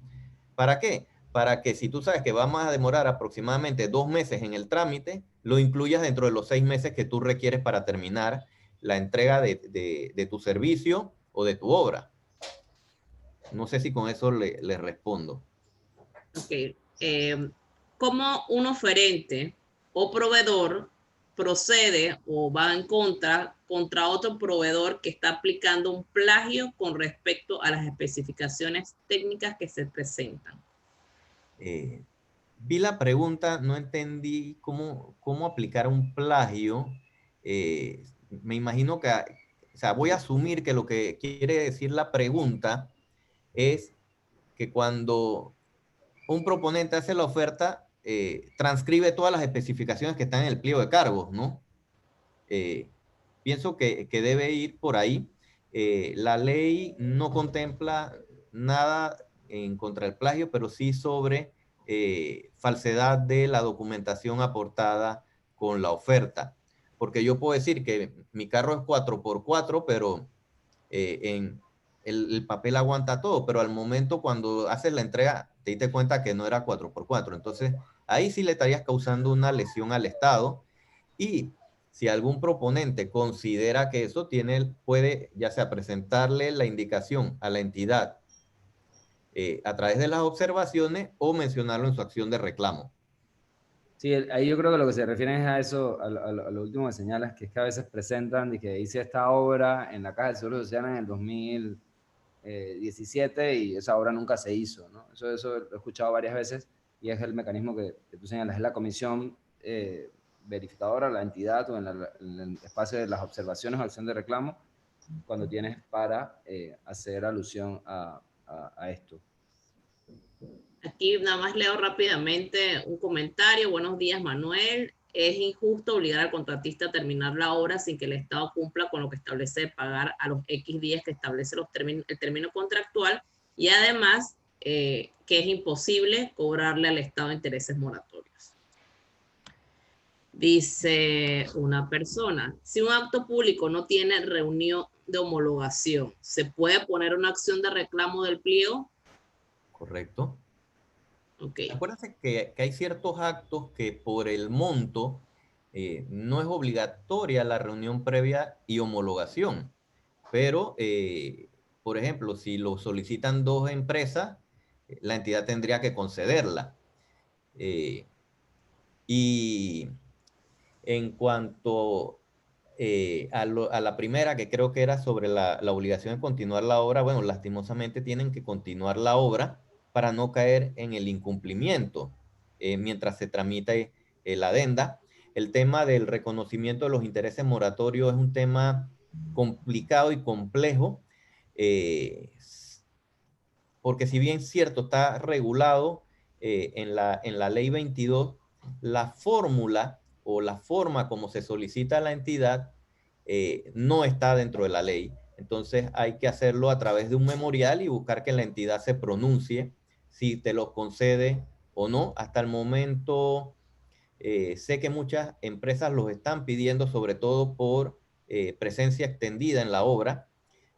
¿Para qué? Para que si tú sabes que vamos a demorar aproximadamente 2 meses en el trámite, lo incluyas dentro de los 6 meses que tú requieres para terminar la entrega de tu servicio o de tu obra. No sé si con eso le respondo. Ok. ¿Cómo un oferente o proveedor procede o va en contra otro proveedor que está aplicando un plagio con respecto a las especificaciones técnicas que se presentan? Vi la pregunta, no entendí cómo aplicar un plagio. Me imagino que, o sea, voy a asumir que lo que quiere decir la pregunta es que cuando un proponente hace la oferta, transcribe todas las especificaciones que están en el pliego de cargos, ¿no? Pienso que debe ir por ahí. La ley no contempla nada en contra del plagio, pero sí sobre falsedad de la documentación aportada con la oferta. Porque yo puedo decir que mi carro es 4x4, pero el papel aguanta todo, pero al momento cuando haces la entrega te diste cuenta que no era 4x4. Entonces, ahí sí le estarías causando una lesión al Estado. Y si algún proponente considera que eso puede ya sea presentarle la indicación a la entidad a través de las observaciones o mencionarlo en su acción de reclamo. Sí, ahí yo creo que lo que se refiere es a eso, a lo último que señalas, que es que a veces presentan de que hice esta obra en la Caja del Seguro Social en el 2017 y esa obra nunca se hizo, ¿no? Eso lo he escuchado varias veces y es el mecanismo que tú señalas, es la comisión verificadora, la entidad o en el espacio de las observaciones o acción de reclamo, cuando tienes para hacer alusión a esto. Aquí nada más leo rápidamente un comentario. Buenos días, Manuel. Es injusto obligar al contratista a terminar la obra sin que el Estado cumpla con lo que establece de pagar a los X días que establece el término contractual y además que es imposible cobrarle al Estado intereses moratorios. Dice una persona, si un acto público no tiene reunión de homologación, ¿se puede poner una acción de reclamo del pliego? Correcto. Okay. Acuérdense que hay ciertos actos que por el monto no es obligatoria la reunión previa y homologación, pero, por ejemplo, si lo solicitan 2 empresas, la entidad tendría que concederla. Y en cuanto a la primera, que creo que era sobre la obligación de continuar la obra, bueno, lastimosamente tienen que continuar la obra para no caer en el incumplimiento mientras se tramita la adenda. El tema del reconocimiento de los intereses moratorios es un tema complicado y complejo, porque si bien cierto, está regulado en la ley 22, la fórmula o la forma como se solicita a la entidad no está dentro de la ley. Entonces hay que hacerlo a través de un memorial y buscar que la entidad se pronuncie si te lo concede o no. Hasta el momento sé que muchas empresas los están pidiendo, sobre todo por presencia extendida en la obra.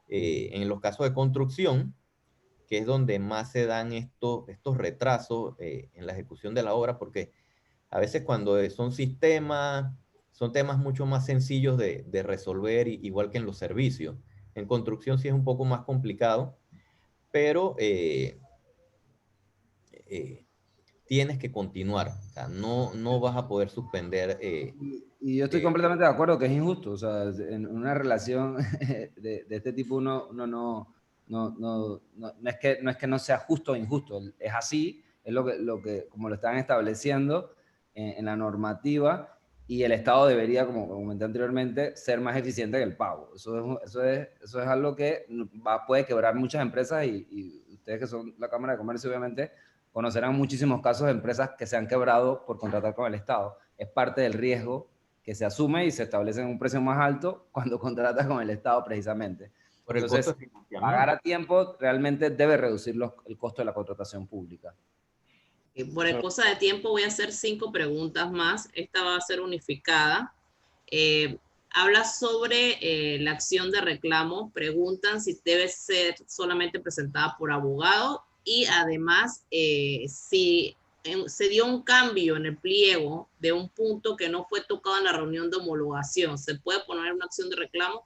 En los casos de construcción, que es donde más se dan estos retrasos en la ejecución de la obra, porque a veces cuando son temas mucho más sencillos de resolver, igual que en los servicios. En construcción sí es un poco más complicado, pero tienes que continuar. O sea, no vas a poder suspender. Y yo estoy completamente de acuerdo que es injusto. O sea, en una relación de este tipo no es que no sea justo o injusto. Es así, es lo que como lo están estableciendo en la normativa, y el Estado debería, como comenté anteriormente, ser más eficiente que el pago. Eso es algo que puede quebrar muchas empresas, y ustedes que son la Cámara de Comercio, obviamente, conocerán muchísimos casos de empresas que se han quebrado por contratar con el Estado. Es parte del riesgo que se asume y se establece un precio más alto cuando contratas con el Estado, precisamente. Por el Entonces, costo de financiamiento. pagar a tiempo realmente debe reducir el costo de la contratación pública. Por el cosa de tiempo voy a hacer 5 preguntas más. Esta va a ser unificada. Habla sobre la acción de reclamo. Preguntan si debe ser solamente presentada por abogado, y además si se dio un cambio en el pliego de un punto que no fue tocado en la reunión de homologación. ¿Se puede poner una acción de reclamo?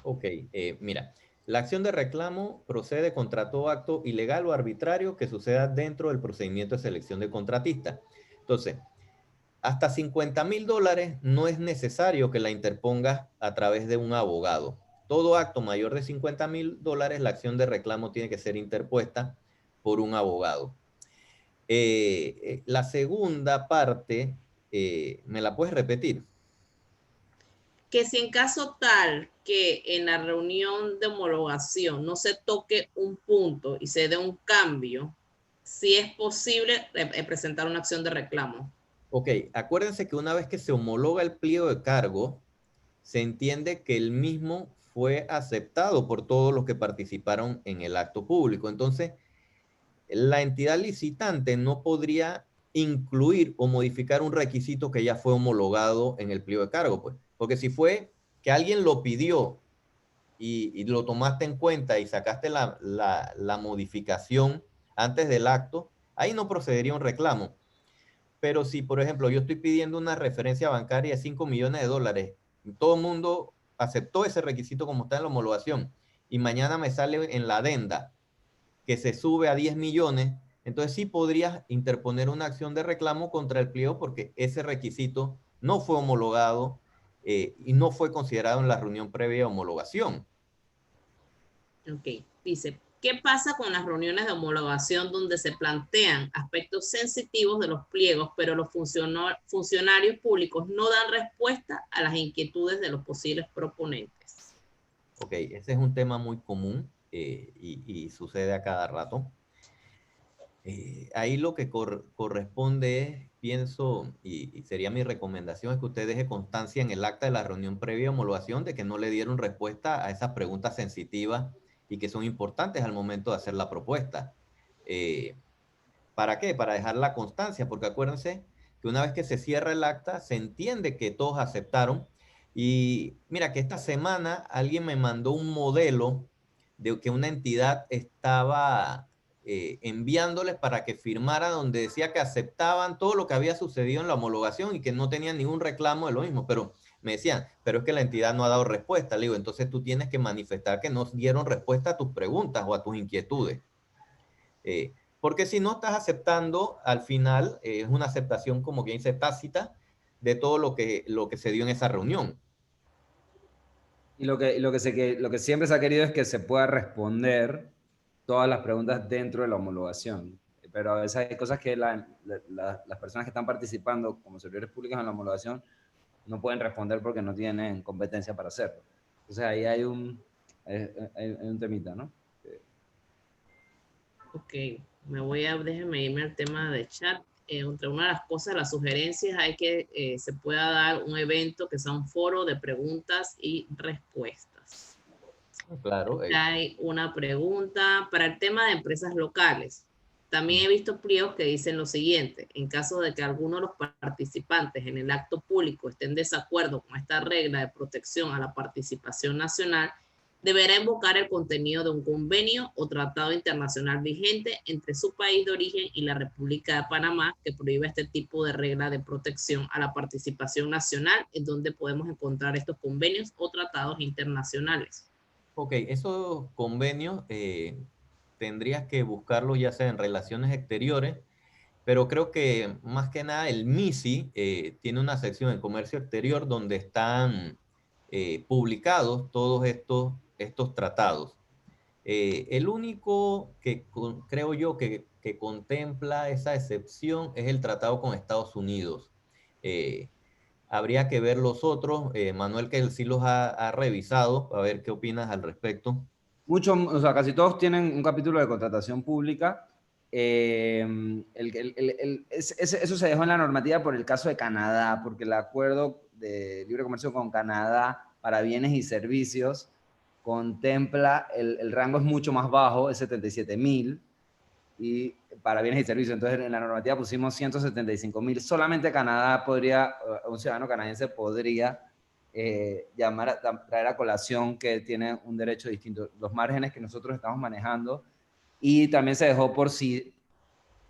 Ok, mira. La acción de reclamo procede contra todo acto ilegal o arbitrario que suceda dentro del procedimiento de selección de contratista. Entonces, hasta $50,000 no es necesario que la interpongas a través de un abogado. Todo acto mayor de $50,000, la acción de reclamo tiene que ser interpuesta por un abogado. La segunda parte, ¿me la puedes repetir? Que si en caso tal que en la reunión de homologación no se toque un punto y se dé un cambio, si es posible presentar una acción de reclamo. Ok, acuérdense que una vez que se homologa el pliego de cargo, se entiende que el mismo fue aceptado por todos los que participaron en el acto público. Entonces, la entidad licitante no podría incluir o modificar un requisito que ya fue homologado en el pliego de cargo, pues. Porque si fue que alguien lo pidió y lo tomaste en cuenta y sacaste la modificación antes del acto, ahí no procedería un reclamo. Pero si, por ejemplo, yo estoy pidiendo una referencia bancaria de $5 millones, todo el mundo aceptó ese requisito como está en la homologación, y mañana me sale en la adenda que se sube a 10 millones, entonces sí podrías interponer una acción de reclamo contra el pliego porque ese requisito no fue homologado y no fue considerado en la reunión previa de homologación. Ok, dice, ¿qué pasa con las reuniones de homologación donde se plantean aspectos sensitivos de los pliegos, pero los funcionarios públicos no dan respuesta a las inquietudes de los posibles proponentes? Ok, ese es un tema muy común y sucede a cada rato. Ahí lo que corresponde es, pienso, y sería mi recomendación, es que usted deje constancia en el acta de la reunión previa a homologación de que no le dieron respuesta a esas preguntas sensitivas y que son importantes al momento de hacer la propuesta. ¿Para qué? Para dejar la constancia, porque acuérdense que una vez que se cierra el acta, se entiende que todos aceptaron. Y mira que esta semana alguien me mandó un modelo de que una entidad estaba enviándoles para que firmara, donde decía que aceptaban todo lo que había sucedido en la homologación y que no tenían ningún reclamo de lo mismo, pero me decían, pero es que la entidad no ha dado respuesta. Le digo, entonces tú tienes que manifestar que no dieron respuesta a tus preguntas o a tus inquietudes. Porque si no estás aceptando, al final es una aceptación, como quien dice, tácita de todo lo que se dio en esa reunión. Y lo que siempre se ha querido es que se pueda responder todas las preguntas dentro de la homologación. Pero a veces hay cosas que las personas que están participando como servidores públicos en la homologación no pueden responder porque no tienen competencia para hacerlo. Entonces ahí hay un temita, ¿no? Ok, déjeme irme al tema de chat. entre una de las cosas, las sugerencias, hay que se pueda dar un evento que sea un foro de preguntas y respuestas. Claro. Hay una pregunta para el tema de empresas locales. También he visto pliegos que dicen lo siguiente: en caso de que alguno de los participantes en el acto público esté en desacuerdo con esta regla de protección a la participación nacional, deberá invocar el contenido de un convenio o tratado internacional vigente entre su país de origen y la República de Panamá que prohíbe este tipo de regla de protección a la participación nacional, en donde podemos encontrar estos convenios o tratados internacionales. Ok, esos convenios tendrías que buscarlos ya sea en relaciones exteriores, pero creo que más que nada el MISI tiene una sección de comercio exterior donde están publicados todos estos tratados. El único que creo yo que contempla esa excepción es el tratado con Estados Unidos. Habría que ver los otros, Manuel, que él sí los ha revisado, a ver qué opinas al respecto. Muchos, o sea, casi todos tienen un capítulo de contratación pública. Eso se dejó en la normativa por el caso de Canadá, porque el acuerdo de libre comercio con Canadá para bienes y servicios contempla, el rango es mucho más bajo, es 77.000, y para bienes y servicios. Entonces en la normativa pusimos 175.000. Solamente Canadá podría, un ciudadano canadiense podría traer a colación que tiene un derecho distinto. Los márgenes que nosotros estamos manejando, y también se dejó por si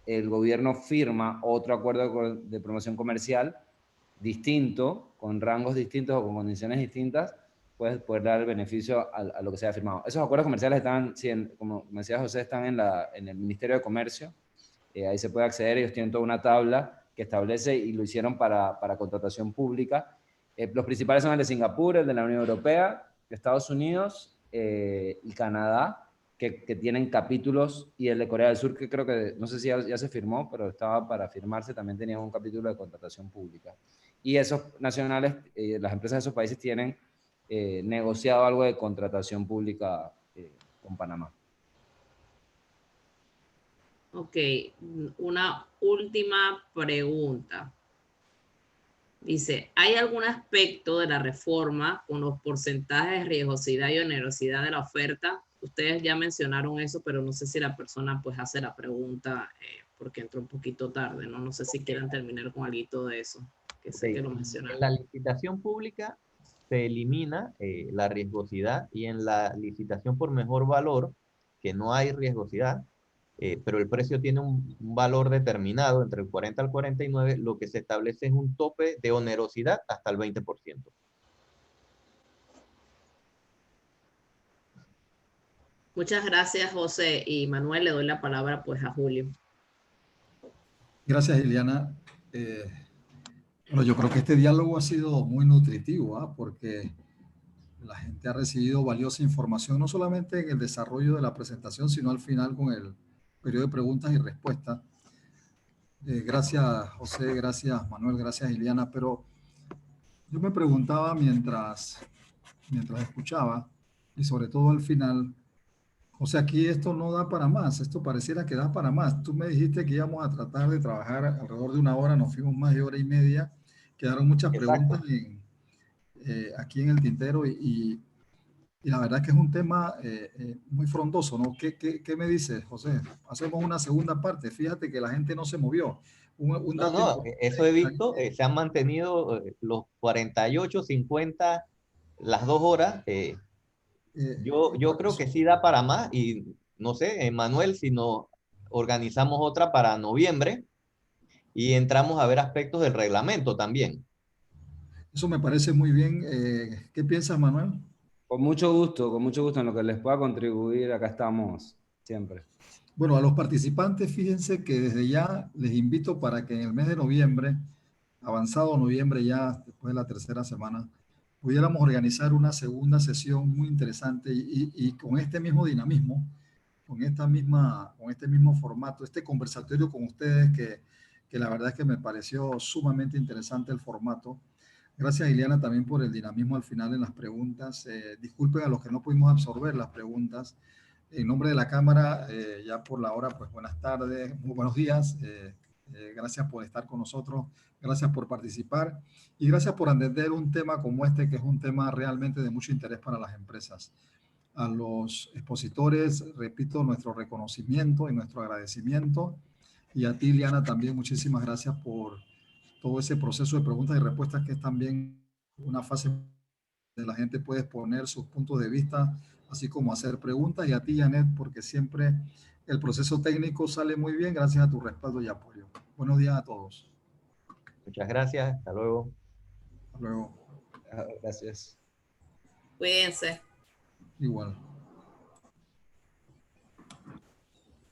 el gobierno firma otro acuerdo de promoción comercial distinto, con rangos distintos o con condiciones distintas, puedes poder dar el beneficio a lo que se haya firmado. Esos acuerdos comerciales están, como me decía José, están en el Ministerio de Comercio. Ahí se puede acceder, ellos tienen toda una tabla que establece, y lo hicieron para contratación pública. Los principales son el de Singapur, el de la Unión Europea, Estados Unidos y Canadá, que tienen capítulos, y el de Corea del Sur, que creo que, no sé si ya se firmó, pero estaba para firmarse, también tenía un capítulo de contratación pública. Y esos nacionales, las empresas de esos países tienen negociado algo de contratación pública con Panamá. Ok, una última pregunta. Dice, ¿hay algún aspecto de la reforma con los porcentajes de riesgosidad y onerosidad de la oferta? Ustedes ya mencionaron eso, pero no sé si la persona pues hace la pregunta porque entró un poquito tarde, ¿no? No sé si quieran terminar con algo de eso, que sé que lo mencionaron. En la licitación pública se elimina la riesgosidad, y en la licitación por mejor valor, que no hay riesgosidad, pero el precio tiene un valor determinado entre el 40 al 49, lo que se establece es un tope de onerosidad hasta el 20%. Muchas gracias, José y Manuel. Le doy la palabra pues a Julio. Gracias, Ileana. Bueno, yo creo que este diálogo ha sido muy nutritivo, porque la gente ha recibido valiosa información, no solamente en el desarrollo de la presentación, sino al final con el periodo de preguntas y respuestas. Gracias, José, gracias, Manuel, gracias, Ileana. Pero yo me preguntaba mientras escuchaba, y sobre todo al final, o sea, aquí esto no da para más, esto pareciera que da para más. Tú me dijiste que íbamos a tratar de trabajar alrededor de una hora, nos fuimos más de hora y media, quedaron muchas preguntas aquí en el tintero, y la verdad que es un tema muy frondoso, ¿no? ¿Qué me dices, José? Hacemos una segunda parte, fíjate que la gente no se movió. No, eso he visto, se han mantenido los 48, 50, las 2 horas. Yo creo que sí da para más, y no sé, Manuel, si nos organizamos otra para noviembre y entramos a ver aspectos del reglamento también. Eso me parece muy bien. ¿Qué piensas, Manuel? Con mucho gusto en lo que les pueda contribuir, acá estamos siempre. Bueno, a los participantes, fíjense que desde ya les invito para que en el mes de noviembre, avanzado noviembre ya, después de la tercera semana, pudiéramos organizar una segunda sesión muy interesante y con este mismo dinamismo, con este mismo formato, este conversatorio con ustedes que la verdad es que me pareció sumamente interesante el formato. Gracias, Ileana, también por el dinamismo al final en las preguntas. Disculpen a los que no pudimos absorber las preguntas. En nombre de la Cámara, ya por la hora, pues buenas tardes, muy buenos días. Gracias por estar con nosotros, gracias por participar y gracias por atender un tema como este, que es un tema realmente de mucho interés para las empresas. A los expositores, repito, nuestro reconocimiento y nuestro agradecimiento. Y a ti, Liana, también muchísimas gracias por todo ese proceso de preguntas y respuestas, que es también una fase donde la gente puede exponer sus puntos de vista, así como hacer preguntas. Y a ti, Janet, porque siempre el proceso técnico sale muy bien gracias a tu respaldo y apoyo. Buenos días a todos. Muchas gracias. Hasta luego. Hasta luego. Gracias. Cuídense. Igual.